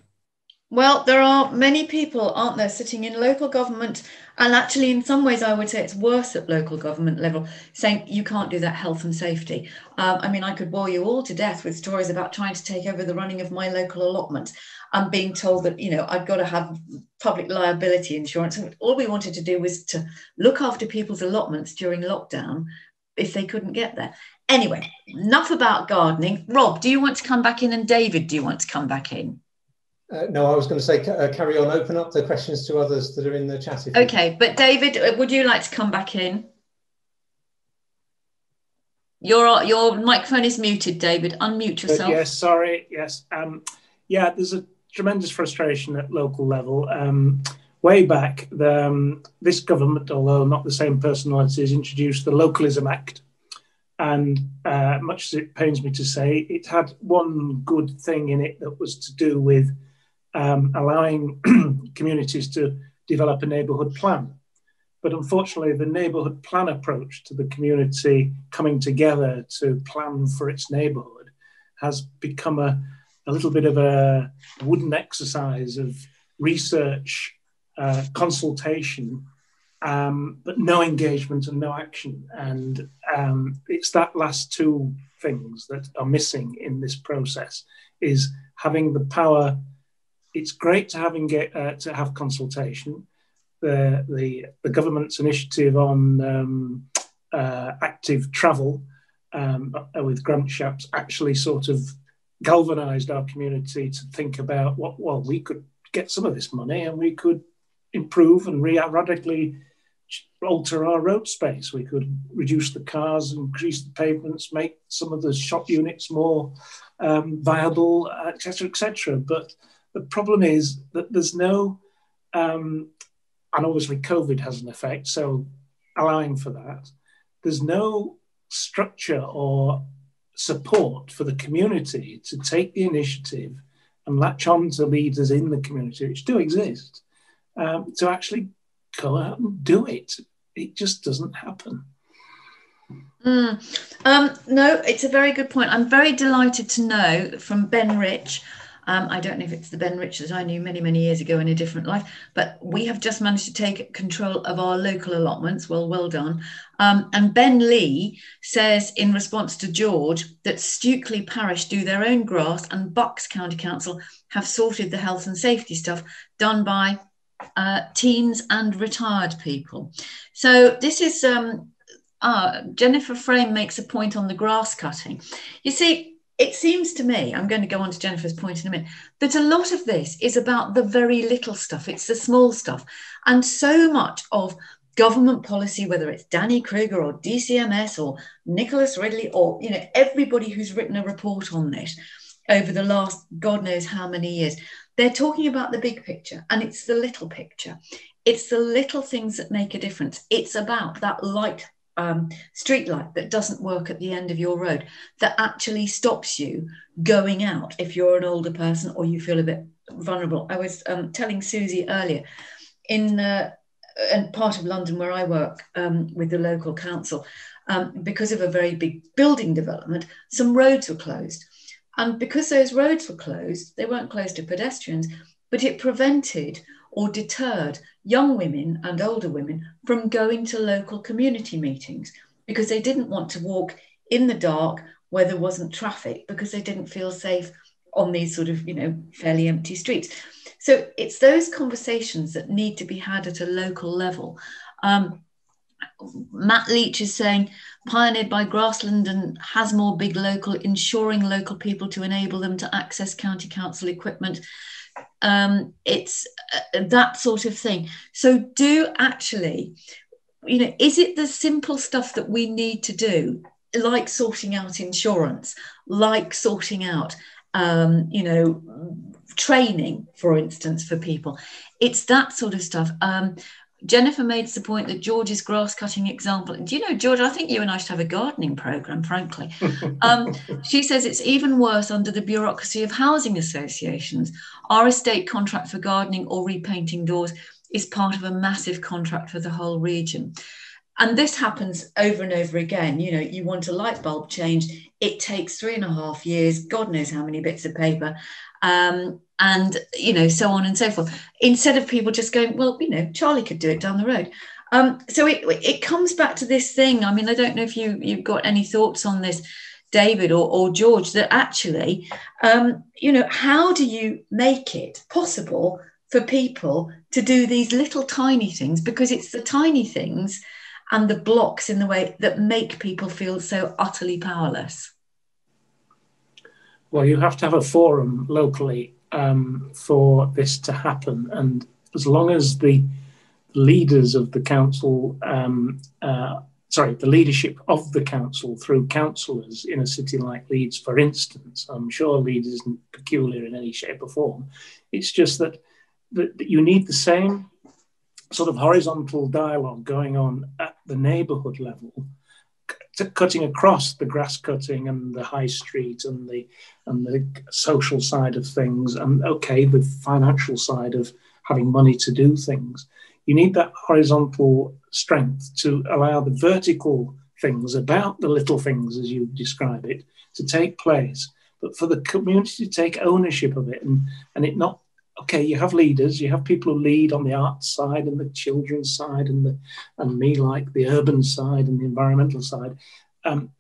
Well, there are many people, aren't there, sitting in local government, and actually in some ways I would say it's worse at local government level, saying you can't do that, health and safety. I mean, I could bore you all to death with stories about trying to take over the running of my local allotment and being told that, you know, I've got to have public liability insurance. And all we wanted to do was to look after people's allotments during lockdown if they couldn't get there. Anyway, enough about gardening. Rob, do you want to come back in? And David, do you want to come back in? No, I was going to say carry on, open up the questions to others that are in the chat. Okay, but David, would you like to come back in? Your microphone is muted, David. Unmute yourself. Yes, sorry. Yes. Yeah, there's a tremendous frustration at local level. Way back, this government, although not the same personalities, introduced the Localism Act. And much as it pains me to say, it had one good thing in it that was to do with allowing communities to develop a neighbourhood plan. But unfortunately, the neighbourhood plan approach to the community coming together to plan for its neighbourhood has become a little bit of a wooden exercise of research, consultation, but no engagement and no action. And it's that last two things that are missing in this process, is having the power. It's great to have consultation. The government's initiative on active travel with grant shops actually sort of galvanised our community to think about we could get some of this money and we could improve and radically alter our road space. We could reduce the cars, increase the pavements, make some of the shop units more viable, etc., etc. But the problem is that there's no, and obviously COVID has an effect, so allowing for that, there's no structure or support for the community to take the initiative and latch on to leaders in the community, which do exist, to actually go out and do it. It just doesn't happen. No, it's a very good point. I'm very delighted to know from Ben Rich. I don't know if it's the Ben Rich that I knew many, many years ago in a different life, but we have just managed to take control of our local allotments. Well done. And Ben Lee says in response to George that Stukely Parish do their own grass and Bucks County Council have sorted the health and safety stuff done by teens and retired people. So this is Jennifer Frame makes a point on the grass cutting. You see, it seems to me, I'm going to go on to Jennifer's point in a minute, that a lot of this is about the very little stuff. It's the small stuff. And so much of government policy, whether it's Danny Kruger or DCMS or Nicholas Ridley or, you know, everybody who's written a report on this over the last God knows how many years, they're talking about the big picture, and it's the little picture. It's the little things that make a difference. It's about that light, street light that doesn't work at the end of your road, that actually stops you going out if you're an older person or you feel a bit vulnerable. I was telling Susie earlier, in part of London where I work with the local council, because of a very big building development, some roads were closed. And because those roads were closed, they weren't closed to pedestrians, but it prevented or deterred young women and older women from going to local community meetings because they didn't want to walk in the dark where there wasn't traffic, because they didn't feel safe on these sort of, you know, fairly empty streets. So it's those conversations that need to be had at a local level. Matt Leach is saying, pioneered by Grassland and Hasmore Big Local, ensuring local people to enable them to access county council equipment. It's that sort of thing. So do actually, you know, is it the simple stuff that we need to do, like sorting out insurance, like sorting out, you know, training, for instance, for people? It's that sort of stuff. Jennifer made the point that George's grass cutting example. Do you know, George, I think you and I should have a gardening programme, frankly. She says it's even worse under the bureaucracy of housing associations. Our estate contract for gardening or repainting doors is part of a massive contract for the whole region. And this happens over and over again. You know, you want a light bulb changed, it takes 3.5 years, God knows how many bits of paper. And, you know, so on and so forth, instead of people just going, well, you know, Charlie could do it down the road. So it comes back to this thing. I mean, I don't know if you've got any thoughts on this, David or George, that actually, you know, how do you make it possible for people to do these little tiny things? Because it's the tiny things and the blocks in the way that make people feel so utterly powerless. Well, you have to have a forum locally for this to happen. And as long as the leaders of the council, the leadership of the council through councillors in a city like Leeds, for instance, I'm sure Leeds isn't peculiar in any shape or form. It's just that you need the same sort of horizontal dialogue going on at the neighbourhood level, cutting across the grass cutting and the high street and the social side of things, and okay, the financial side of having money to do things. You need that horizontal strength to allow the vertical things about the little things, as you describe it, to take place, but for the community to take ownership of it and it not, okay, you have leaders, you have people who lead on the arts side and the children's side and me like the urban side and the environmental side,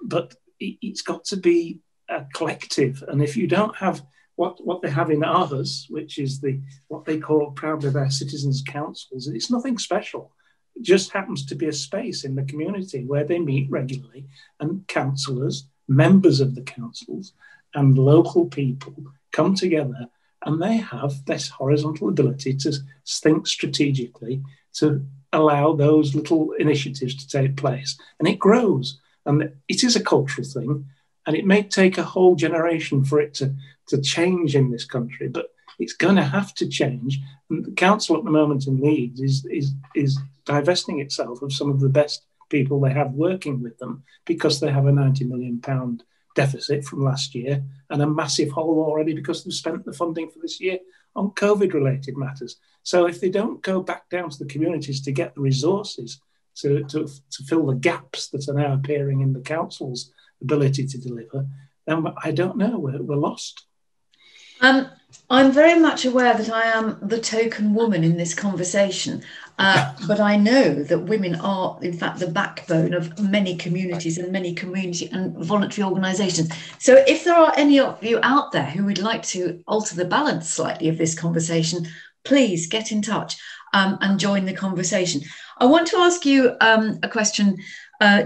but it's got to be a collective. And if you don't have what they have in Aarhus, which is what they call proudly their citizens' councils, it's nothing special. It just happens to be a space in the community where they meet regularly, and councillors, members of the councils, and local people come together, and they have this horizontal ability to think strategically to allow those little initiatives to take place. And it grows. And it is a cultural thing. And it may take a whole generation for it to change in this country, but it's going to have to change. And the council at the moment in Leeds is divesting itself of some of the best people they have working with them, because they have a £90 million deficit from last year and a massive hole already because they've spent the funding for this year on COVID-related matters. So if they don't go back down to the communities to get the resources to fill the gaps that are now appearing in the council's ability to deliver, then I don't know, we're lost. I'm very much aware that I am the token woman in this conversation, but I know that women are, in fact, the backbone of many communities and many community and voluntary organisations. So if there are any of you out there who would like to alter the balance slightly of this conversation, please get in touch and join the conversation. I want to ask you a question,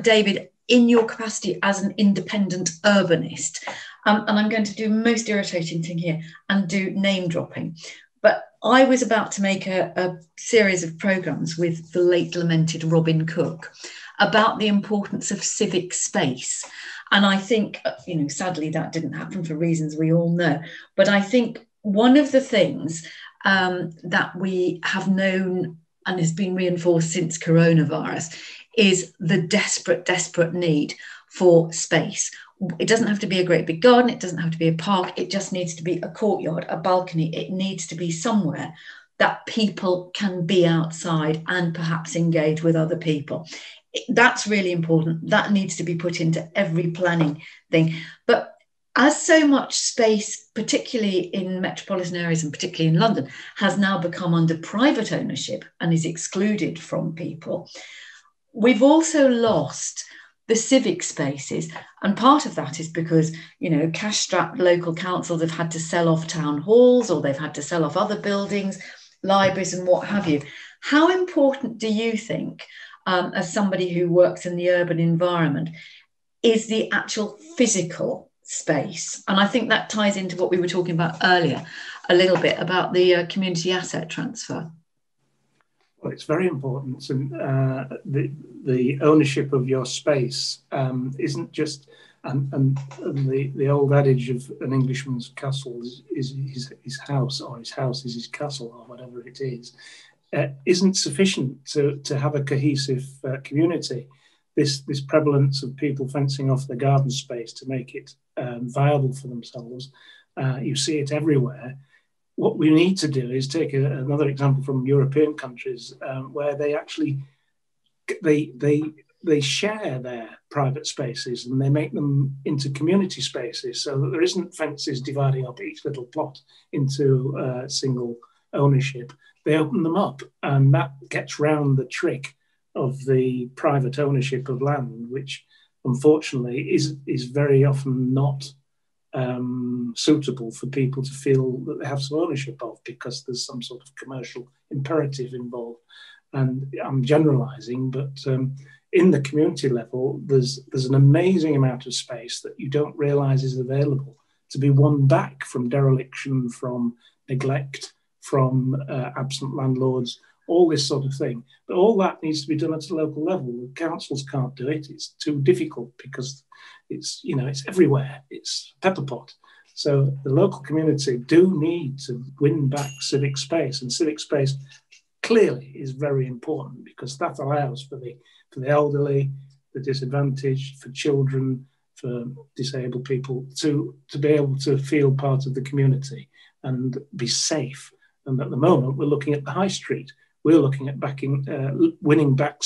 David, in your capacity as an independent urbanist. And I'm going to do most irritating thing here and do name dropping. But I was about to make a series of programmes with the late lamented Robin Cook about the importance of civic space. And I think, sadly, that didn't happen for reasons we all know. But I think one of the things that we have known and has been reinforced since coronavirus is the desperate need for space. It doesn't have to be a great big garden. It doesn't have to be a park. It just needs to be a courtyard, a balcony. It needs to be somewhere that people can be outside and perhaps engage with other people. That's really important. That needs to be put into every planning thing. But as so much space, particularly in metropolitan areas and particularly in London, has now become under private ownership and is excluded from people, we've also lost the civic spaces. And part of that is because, cash-strapped local councils have had to sell off town halls, or they've had to sell off other buildings, libraries and what have you. How important do you think, as somebody who works in the urban environment, is the actual physical space? And I think that ties into what we were talking about earlier, a little bit about the community asset transfer. Well, it's very important. And the ownership of your space isn't just, and the old adage of an Englishman's castle is his house, or his house is his castle, or whatever it is, isn't sufficient to have a cohesive community. This prevalence of people fencing off their garden space to make it viable for themselves, you see it everywhere. What we need to do is take another example from European countries where they actually they share their private spaces and they make them into community spaces, so that there isn't fences dividing up each little plot into single ownership. They open them up, and that gets round the trick of the private ownership of land, which unfortunately is very often not suitable for people to feel that they have some ownership of, because there's some sort of commercial imperative involved. And I'm generalizing, but in the community level, there's an amazing amount of space that you don't realize is available to be won back from dereliction, from neglect, from absent landlords, all this sort of thing. But all that needs to be done at a local level. The councils can't do it. It's too difficult because it's everywhere. It's a pepper pot. So the local community do need to win back civic space, and civic space clearly is very important, because that allows for the elderly, the disadvantaged, for children, for disabled people to be able to feel part of the community and be safe. And at the moment, we're looking at the high street. We're looking at winning back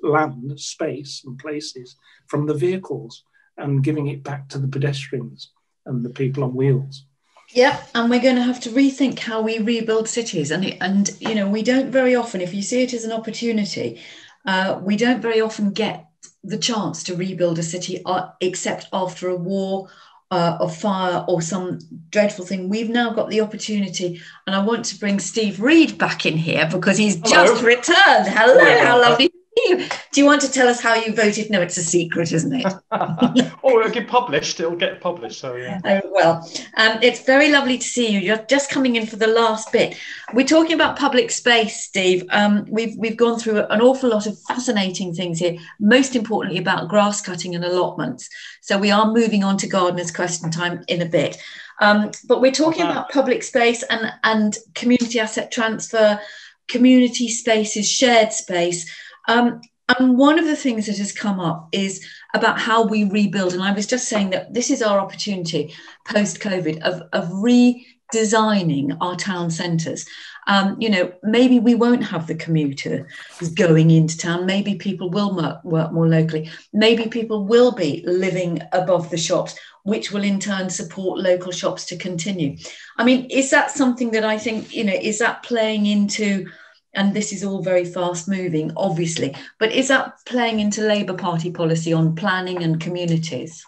land, space and places from the vehicles and giving it back to the pedestrians and the people on wheels. Yeah, and we're going to have to rethink how we rebuild cities. And we don't very often, if you see it as an opportunity, we don't very often get the chance to rebuild a city except after a war, of fire, or some dreadful thing. We've now got the opportunity, and I want to bring Steve Reed back in here because he's just returned. Hello, how lovely to see you. Do you want to tell us how you voted? No, it's a secret, isn't it? It'll get published. So yeah. Oh, well, it's very lovely to see you. You're just coming in for the last bit. We're talking about public space, Steve. We've gone through an awful lot of fascinating things here, most importantly about grass cutting and allotments. So we are moving on to gardeners' question time in a bit. But we're talking about public space and community asset transfer, community spaces, shared space. And one of the things that has come up is about how we rebuild. And I was just saying that this is our opportunity post-COVID of redesigning our town centres. Maybe we won't have the commuter going into town. Maybe people will work more locally. Maybe people will be living above the shops, which will in turn support local shops to continue. I mean, is that something that I think, is that playing into, and this is all very fast moving, obviously, but is that playing into Labour Party policy on planning and communities?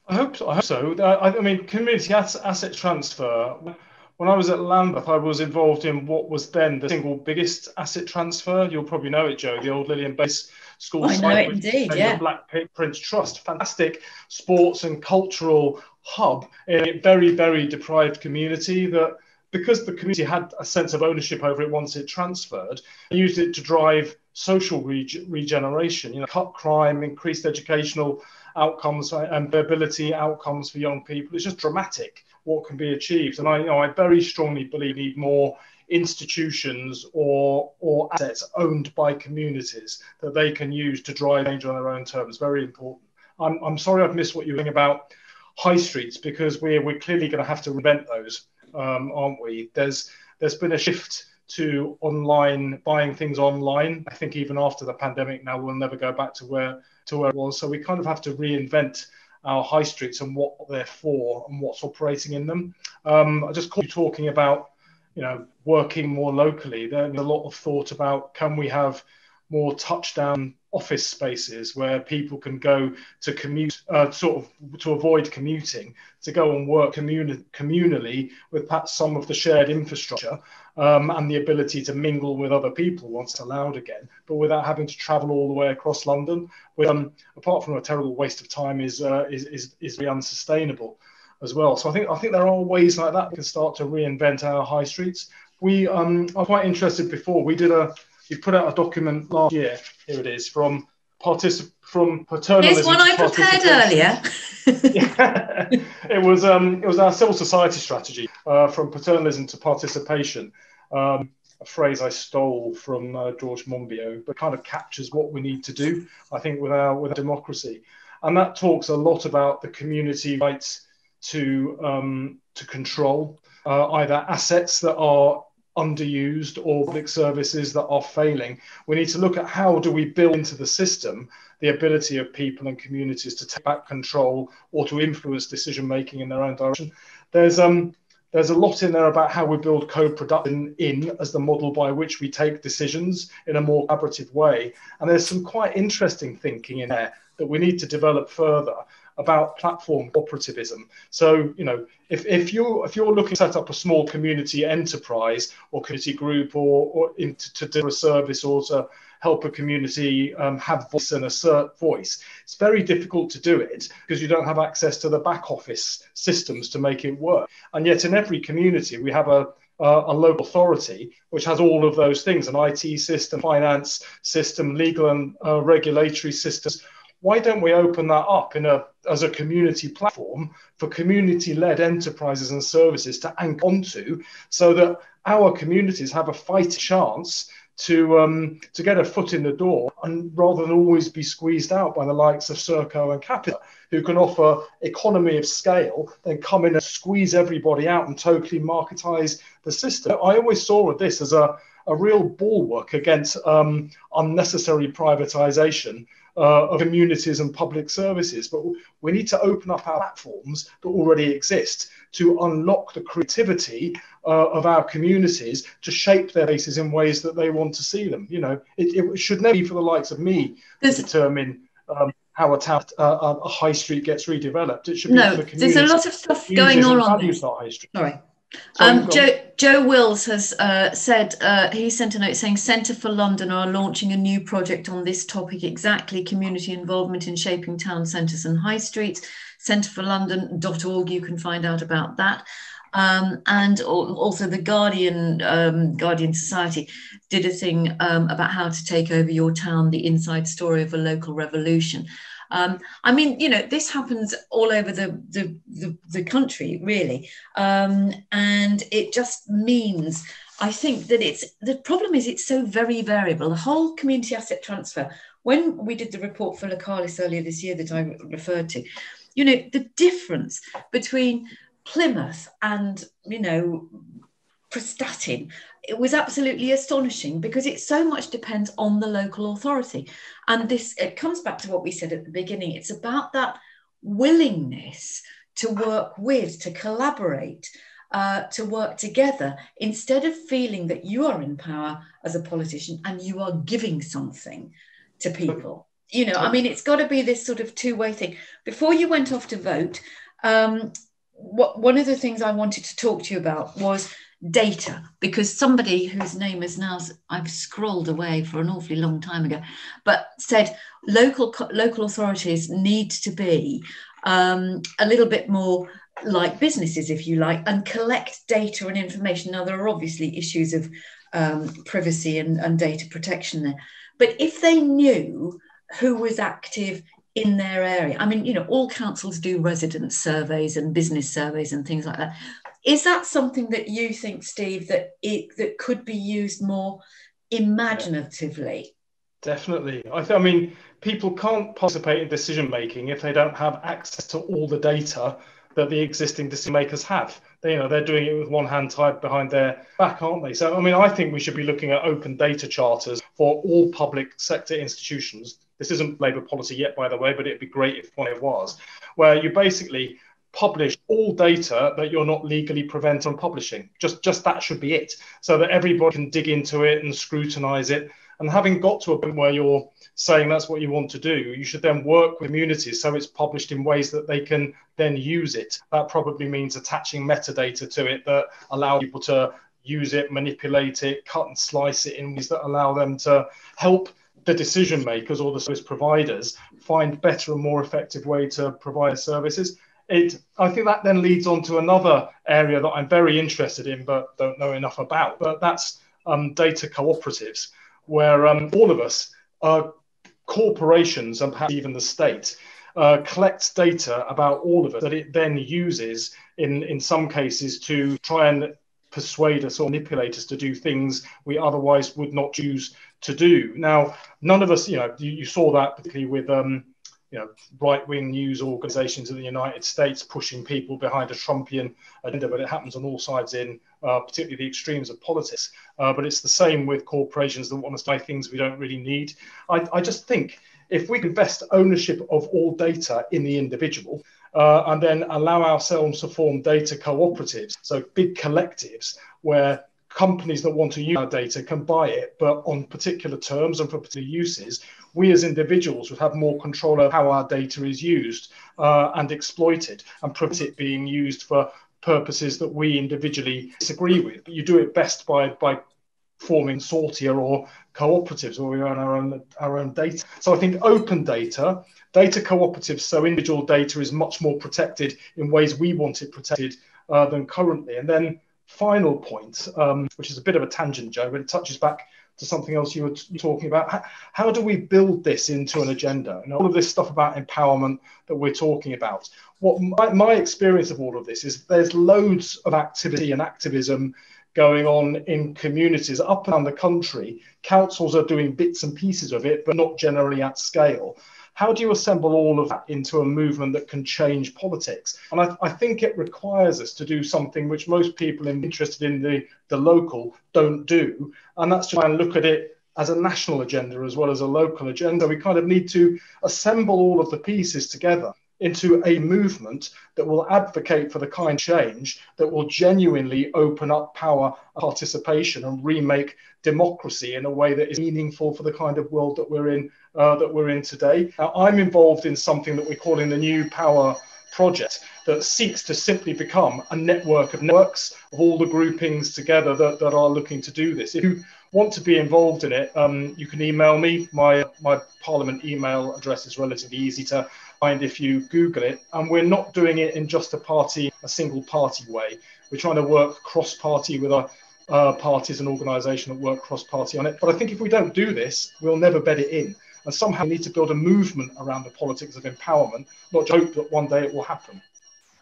I hope so. I mean, community asset transfer, when I was at Lambeth, I was involved in what was then the single biggest asset transfer. You'll probably know it, Jo, the old Lillian Base school I know site, it which indeed, became yeah. the Black Prince Trust. Fantastic sports and cultural hub in a very, very deprived community that, because the community had a sense of ownership over it once it transferred, used it to drive social regeneration, you know, cut crime, increased educational outcomes and ability outcomes for young people. It's just dramatic what can be achieved. And I very strongly believe we need more institutions or assets owned by communities that they can use to drive change on their own terms. Very important. I'm sorry I've missed what you were saying about high streets, because we're clearly going to have to reinvent those, aren't we? There's been a shift to online, buying things online. I think even after the pandemic now, we'll never go back to where it was. So we kind of have to reinvent our high streets and what they're for and what's operating in them. I just caught you talking about, you know, working more locally. There's a lot of thought about, can we have more touchdown office spaces where people can go to commute, sort of to avoid commuting, to go and work communally with perhaps some of the shared infrastructure, and the ability to mingle with other people once it's allowed again, but without having to travel all the way across London. Apart from a terrible waste of time, is really unsustainable as well. So I think there are ways like that we can start to reinvent our high streets. We are quite interested before. We put out a document last year. Here it is, from paternalism. Here's one I prepared earlier. Yeah. It was our civil society strategy, from paternalism to participation. A phrase I stole from George Monbiot, but kind of captures what we need to do, I think, with our democracy. And that talks a lot about the community rights to control either assets that are underused or public services that are failing. We need to look at how do we build into the system the ability of people and communities to take back control or to influence decision making in their own direction. There's a lot in there about how we build co-production in as the model by which we take decisions in a more collaborative way. And there's some quite interesting thinking in there that we need to develop further about platform cooperativism. So, you know, if you're looking to set up a small community enterprise or community group or to do a service or to help a community have voice and assert voice, it's very difficult to do it because you don't have access to the back office systems to make it work. And yet in every community, we have a local authority which has all of those things, an IT system, finance system, legal and regulatory systems. Why don't we open that up as a community platform for community-led enterprises and services to anchor onto, so that our communities have a fighting chance to get a foot in the door, and rather than always be squeezed out by the likes of Serco and Capita, who can offer economy of scale, then come in and squeeze everybody out and totally marketize the system. I always saw this as a real bulwark against unnecessary privatization of communities and public services. But we need to open up our platforms that already exist to unlock the creativity of our communities to shape their bases in ways that they want to see them. You know, it should never be for the likes of me to determine how a high street gets redeveloped. It should be for the community. There's a lot of stuff going on this. High street. Sorry. Jo Wills has said, he sent a note saying Centre for London are launching a new project on this topic exactly, community involvement in shaping town centres and high streets. centreforlondon.org, you can find out about that. And also the Guardian Society did a thing about how to take over your town, the inside story of a local revolution. I mean, you know, this happens all over the country, really. And it just means, I think that the problem is it's so very variable. The whole community asset transfer, when we did the report for Localis earlier this year that I referred to, you know, the difference between Plymouth and, you know, Prestatyn, it was absolutely astonishing because it so much depends on the local authority. And it comes back to what we said at the beginning. It's about that willingness to work with, to collaborate, to work together, instead of feeling that you are in power as a politician and you are giving something to people. You know, I mean, it's got to be this sort of two-way thing. Before you went off to vote, one of the things I wanted to talk to you about was data, because somebody whose name is now, I've scrolled away for an awfully long time ago, but said local authorities need to be a little bit more like businesses, if you like, and collect data and information. Now, there are obviously issues of privacy and data protection there, but if they knew who was active in their area, I mean, all councils do resident surveys and business surveys and things like that. Is that something that you think, Steve, that could be used more imaginatively? Definitely. I mean, people can't participate in decision making if they don't have access to all the data that the existing decision makers have. They're doing it with one hand tied behind their back, aren't they? So, I mean, I think we should be looking at open data charters for all public sector institutions. This isn't Labour policy yet, by the way, but it'd be great if one it was, where you basically publish all data that you're not legally prevented from publishing. Just that should be it, so that everybody can dig into it and scrutinise it. And having got to a point where you're saying that's what you want to do, you should then work with communities so it's published in ways that they can then use it. That probably means attaching metadata to it that allow people to use it, manipulate it, cut and slice it in ways that allow them to help the decision makers or the service providers find better and more effective way to provide services. I think that then leads on to another area that I'm very interested in but don't know enough about, but that's data cooperatives, where all of us, corporations and perhaps even the state, collects data about all of us that it then uses in some cases to try and persuade us or manipulate us to do things we otherwise would not choose to do. Now, none of us, you saw that particularly with right-wing news organizations in the United States pushing people behind a Trumpian agenda, but it happens on all sides in particularly the extremes of politics. But it's the same with corporations that want us to buy things we don't really need. I just think if we invest ownership of all data in the individual and then allow ourselves to form data cooperatives, so big collectives where companies that want to use our data can buy it, but on particular terms and for particular uses, we as individuals would have more control over how our data is used and exploited, and prevent it being used for purposes that we individually disagree with. But you do it best by forming consortia or cooperatives where we own our own data. So I think open data cooperatives, so individual data is much more protected in ways we want it protected than currently. And then final point, which is a bit of a tangent, Jo, but it touches back to something else you were talking about. How do we build this into an agenda? And all of this stuff about empowerment that we're talking about. What my experience of all of this is there's loads of activity and activism going on in communities up and down the country. Councils are doing bits and pieces of it, but not generally at scale. How do you assemble all of that into a movement that can change politics? And I think it requires us to do something which most people interested in the local don't do. And that's to try and look at it as a national agenda as well as a local agenda. We kind of need to assemble all of the pieces together into a movement that will advocate for the kind of change that will genuinely open up power, participation, and remake democracy in a way that is meaningful for the kind of world that we're in today. Now, I'm involved in something that we're calling the New Power Project that seeks to simply become a network of networks of all the groupings together that are looking to do this. If you want to be involved in it, you can email me. My Parliament email address is relatively easy to find if you Google it. And we're not doing it in just a single party way. We're trying to work cross-party with our parties and organisations that work cross-party on it. But I think if we don't do this, we'll never bed it in. And somehow we need to build a movement around the politics of empowerment, not just hope that one day it will happen.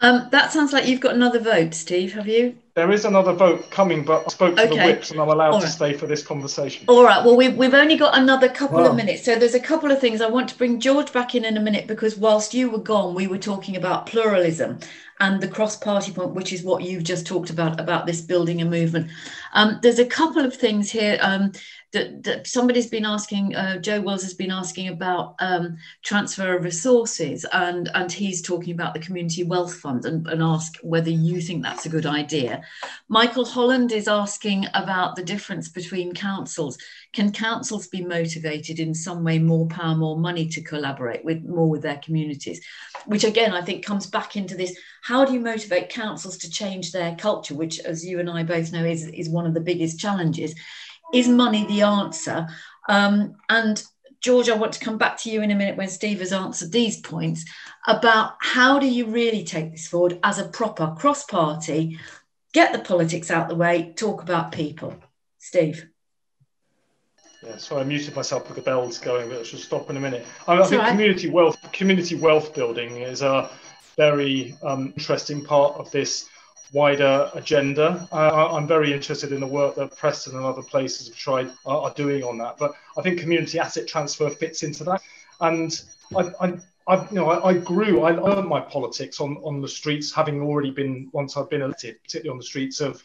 That sounds like you've got another vote, Steve, have you? There is another vote coming, but I spoke to the whips and I'm allowed to stay for this conversation. All right, well, we've only got another couple of minutes. So there's a couple of things. I want to bring George back in a minute, because whilst you were gone, we were talking about pluralism and the cross-party point, which is what you've just talked about this building a movement. There's a couple of things here. that somebody's been asking, Joe Wells has been asking about transfer of resources, and he's talking about the Community Wealth Fund and ask whether you think that's a good idea. Michael Holland is asking about the difference between councils. Can councils be motivated in some way, more power, more money, to collaborate with their communities? Which again, I think comes back into this, how do you motivate councils to change their culture, which, as you and I both know, is one of the biggest challenges. Is money the answer? And George, I want to come back to you in a minute when Steve has answered these points about how do you really take this forward as a proper cross-party, get the politics out the way, talk about people. Steve. Yeah, so I muted myself with the bells going, but I should stop in a minute. I think right. community wealth building is a very interesting part of this wider agenda. I'm very interested in the work that Preston and other places are doing on that. But I think community asset transfer fits into that. And I learned my politics on the streets, having already been, once I've been elected, particularly on the streets of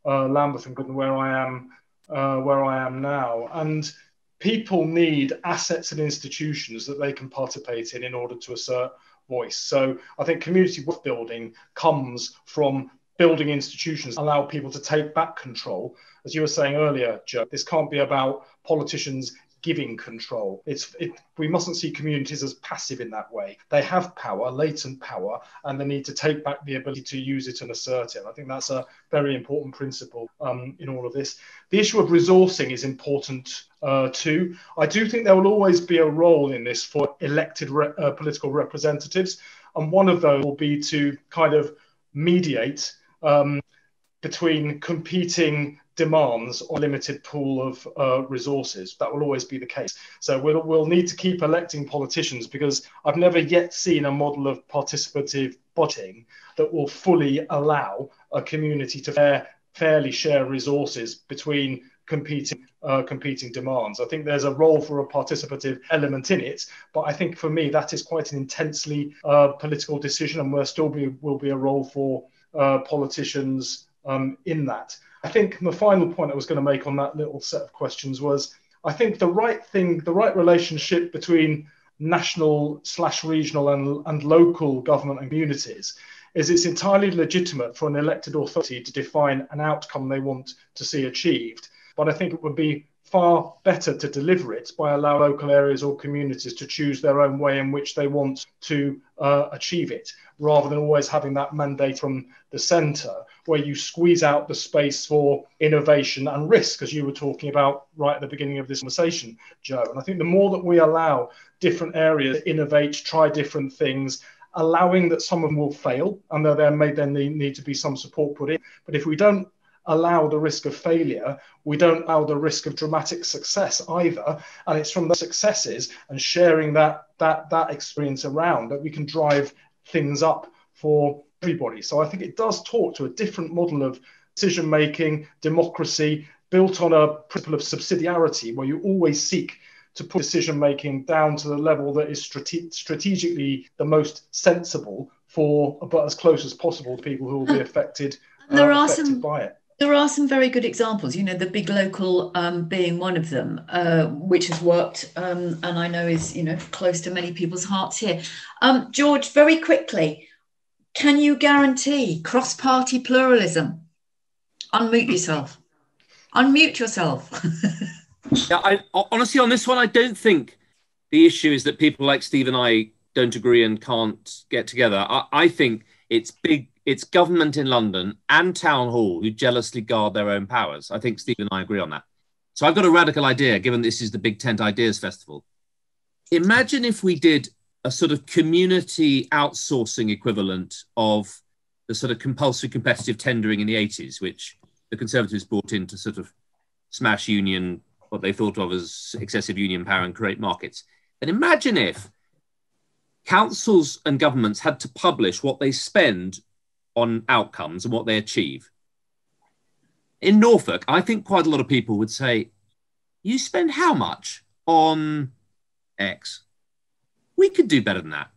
Lambeth and Goodden, where I am now. And people need assets and institutions that they can participate in order to assert voice. So I think community wealth building comes from building institutions, allow people to take back control. As you were saying earlier, Joe, this can't be about politicians giving control. We mustn't see communities as passive in that way. They have power, latent power, and they need to take back the ability to use it and assert it. I think that's a very important principle in all of this. The issue of resourcing is important too. I do think there will always be a role in this for elected political representatives, and one of those will be to kind of mediate between competing demands on a limited pool of resources. That will always be the case. So we'll need to keep electing politicians, because I've never yet seen a model of participative budgeting that will fully allow a community to fairly share resources between competing demands. I think there's a role for a participative element in it, but I think for me that is quite an intensely political decision, and will be a role for politicians in that. I think the final point I was going to make on that little set of questions was, I think the right relationship between national/regional and local government and communities is it's entirely legitimate for an elected authority to define an outcome they want to see achieved. But I think it would be far better to deliver it by allowing local areas or communities to choose their own way in which they want to achieve it, rather than always having that mandate from the centre, where you squeeze out the space for innovation and risk, as you were talking about right at the beginning of this conversation, Joe. And I think the more that we allow different areas to innovate, try different things, allowing that some of them will fail, and there may then need to be some support put in. But if we don't allow the risk of failure, we don't allow the risk of dramatic success either. And it's from the successes and sharing that experience around that we can drive things up for everybody. So I think it does talk to a different model of decision-making, democracy, built on a principle of subsidiarity, where you always seek to put decision-making down to the level that is strategically the most sensible but as close as possible to people who will be affected by it. There are some very good examples, the big local being one of them, which has worked and I know is, close to many people's hearts here. George, very quickly, can you guarantee cross-party pluralism? Unmute yourself. Yeah, honestly, on this one, I don't think the issue is that people like Steve and I don't agree and can't get together. I think it's government in London and Town Hall who jealously guard their own powers. I think Steve and I agree on that. So I've got a radical idea, given this is the Big Tent Ideas Festival. Imagine if we did a sort of community outsourcing equivalent of the sort of compulsory competitive tendering in the 80s, which the Conservatives brought in to sort of smash union, what they thought of as excessive union power, and create markets. And imagine if councils and governments had to publish what they spend on outcomes and what they achieve. In Norfolk, I think quite a lot of people would say, you spend how much on X? We could do better than that.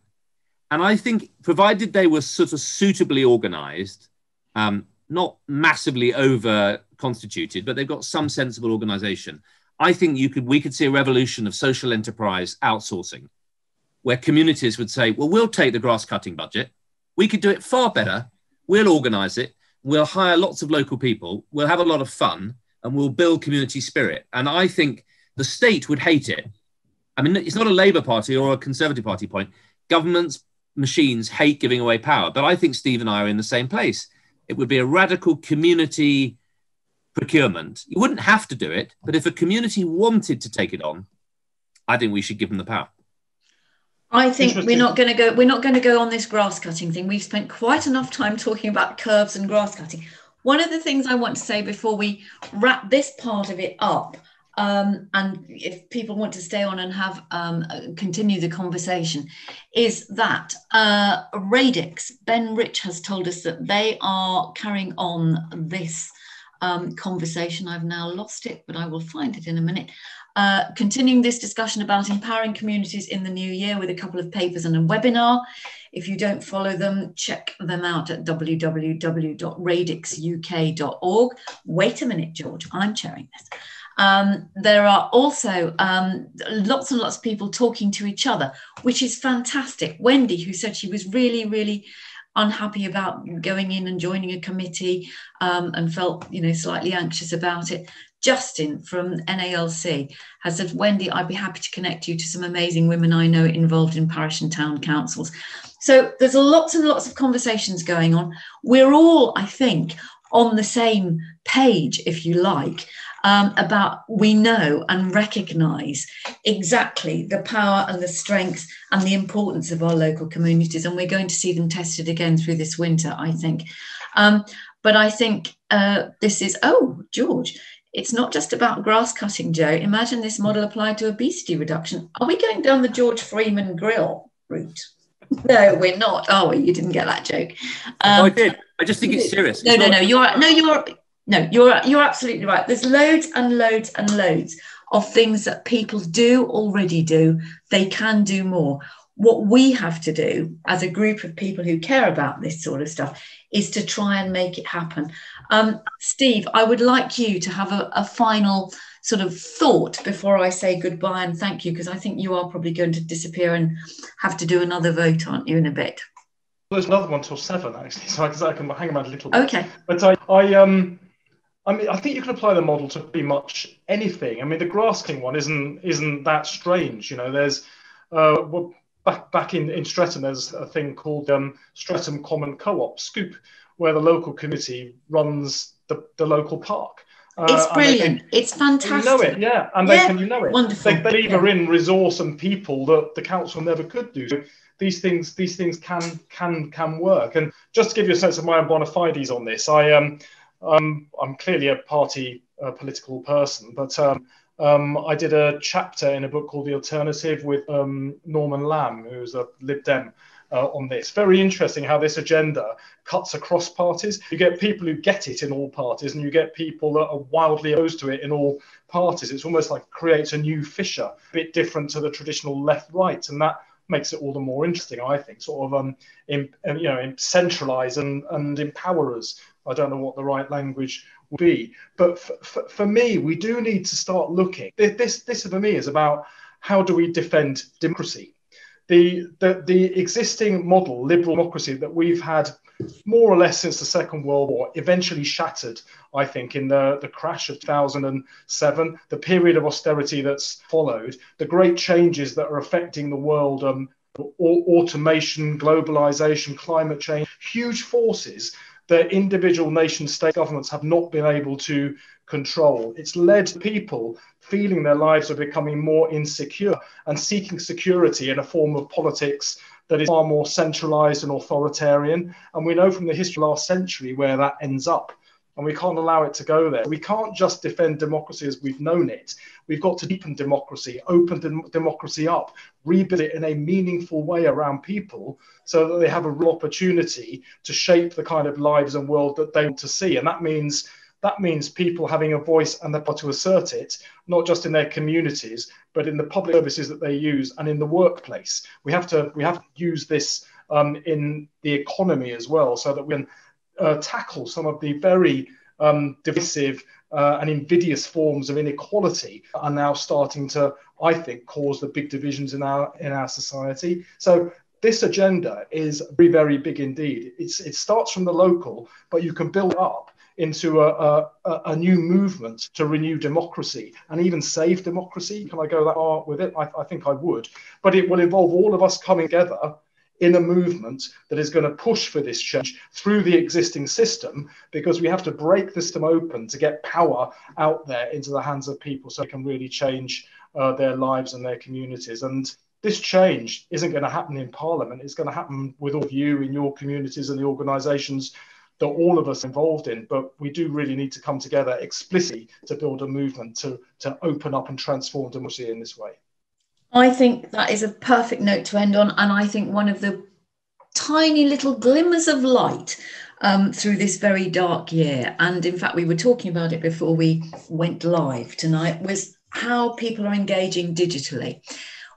And I think provided they were sort of suitably organised, not massively over constituted, but they've got some sensible organisation, I think we could see a revolution of social enterprise outsourcing, where communities would say, well, we'll take the grass cutting budget. We could do it far better. We'll organize it. We'll hire lots of local people. We'll have a lot of fun and we'll build community spirit. And I think the state would hate it. I mean, it's not a Labour Party or a Conservative Party point. Governments, machines hate giving away power. But I think Steve and I are in the same place. It would be a radical community procurement. You wouldn't have to do it, but if a community wanted to take it on, I think we should give them the power. I think we're not going to go on this grass cutting thing. We've spent quite enough time talking about curbs and grass cutting. One of the things I want to say before we wrap this part of it up, and if people want to stay on and have continue the conversation, is that Radix, Ben Rich has told us that they are carrying on this conversation. I've now lost it, but I will find it in a minute. Continuing this discussion about empowering communities in the new year with a couple of papers and a webinar. If you don't follow them, check them out at www.radixuk.org. Wait a minute, George, I'm chairing this. There are also lots and lots of people talking to each other, which is fantastic. Wendy, who said she was really, really unhappy about going in and joining a committee and felt, slightly anxious about it. Justin from NALC has said, Wendy, I'd be happy to connect you to some amazing women I know involved in parish and town councils. So there's lots and lots of conversations going on. We're all, I think, on the same page, if you like, about we know and recognise exactly the power and the strength and the importance of our local communities. And we're going to see them tested again through this winter, I think. But I think this is, George, it's not just about grass cutting, Joe. Imagine this model applied to obesity reduction. Are we going down the George Freeman grill route? No, we're not, are we? You didn't get that joke. I did. I just think it's serious. No, you're absolutely right. There's loads and loads and loads of things that people already do. They can do more. What we have to do as a group of people who care about this sort of stuff is to try and make it happen. Steve, I would like you to have a final sort of thought before I say goodbye and thank you, because I think you are probably going to disappear and have to do another vote, aren't you, in a bit? Well, there's another one till 7 actually, so I can hang around a little bit. Okay. But I think you can apply the model to pretty much anything. I mean, the grass cutting one isn't that strange. There's back in Streatham, there's a thing called Streatham Common Co-op, Scoop, where the local committee runs the local park. It's brilliant. It's fantastic. You know it, yeah, and you know it. Wonderful. They lever in resource and people that the council never could do. So these things can work. And just to give you a sense of my own bona fides on this, I'm clearly a party political person, but I did a chapter in a book called The Alternative with Norman Lamb, who's a Lib Dem, on this. Very interesting how this agenda cuts across parties. You get people who get it in all parties, and you get people that are wildly opposed to it in all parties. It's almost like it creates a new fissure, a bit different to the traditional left-right, and that makes it all the more interesting, I think. Sort of centralise and empower us. I don't know what the right language would be, but for me, we do need to start looking. This for me is about how do we defend democracy. The existing model, liberal democracy that we've had more or less since the Second World War, eventually shattered, I think, in the crash of 2007, the period of austerity that's followed, the great changes that are affecting the world, automation, globalization, climate change, huge forces that individual nation-state governments have not been able to control. It's led to people feeling their lives are becoming more insecure and seeking security in a form of politics that is far more centralized and authoritarian. And we know from the history of last century where that ends up. And we can't allow it to go there. We can't just defend democracy as we've known it. We've got to deepen democracy, open democracy up, rebuild it in a meaningful way around people so that they have a real opportunity to shape the kind of lives and world that they want to see. And that means people having a voice and the power to assert it, not just in their communities, but in the public services that they use and in the workplace. We have to use this in the economy as well, so that we can tackle some of the very divisive and invidious forms of inequality are now starting to, I think, cause the big divisions in our society. So this agenda is very, very big indeed. It starts from the local, but you can build up into a new movement to renew democracy and even save democracy. Can I go that far with it? I think I would. But it will involve all of us coming together in a movement that is going to push for this change through the existing system, because we have to break the system open to get power out there into the hands of people so they can really change their lives and their communities. And this change isn't going to happen in Parliament. It's going to happen with all of you in your communities and the organisations that all of us are involved in. But we do really need to come together explicitly to build a movement to open up and transform democracy in this way. I think that is a perfect note to end on. And I think one of the tiny little glimmers of light through this very dark year, and in fact, we were talking about it before we went live tonight, was how people are engaging digitally.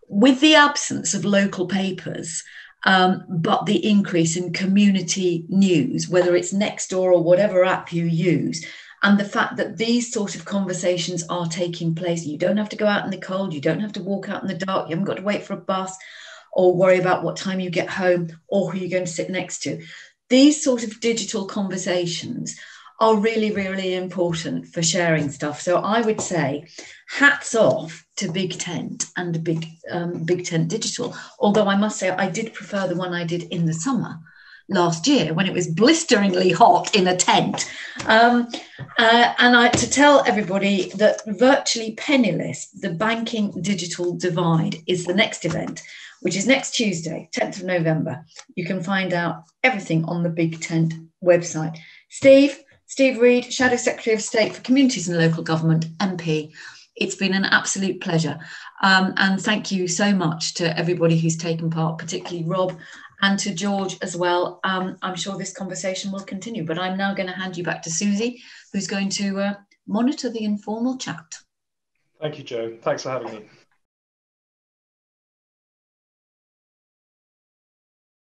With the absence of local papers, but the increase in community news, whether it's Nextdoor or whatever app you use, and the fact that these sort of conversations are taking place. You don't have to go out in the cold, you don't have to walk out in the dark, you haven't got to wait for a bus or worry about what time you get home or who you're going to sit next to. These sort of digital conversations are really, really important for sharing stuff. So I would say hats off to Big Tent and Big Tent Digital. Although I must say I did prefer the one I did in the summer last year when it was blisteringly hot in a tent. To tell everybody that Virtually Penniless, the Banking Digital Divide, is the next event, which is next Tuesday, 10th of November. You can find out everything on the Big Tent website. Steve Reed, Shadow Secretary of State for Communities and Local Government, MP. It's been an absolute pleasure. And thank you so much to everybody who's taken part, particularly Rob and to George as well. I'm sure this conversation will continue, but I'm now going to hand you back to Susie, who's going to monitor the informal chat. Thank you, Jo. Thanks for having me.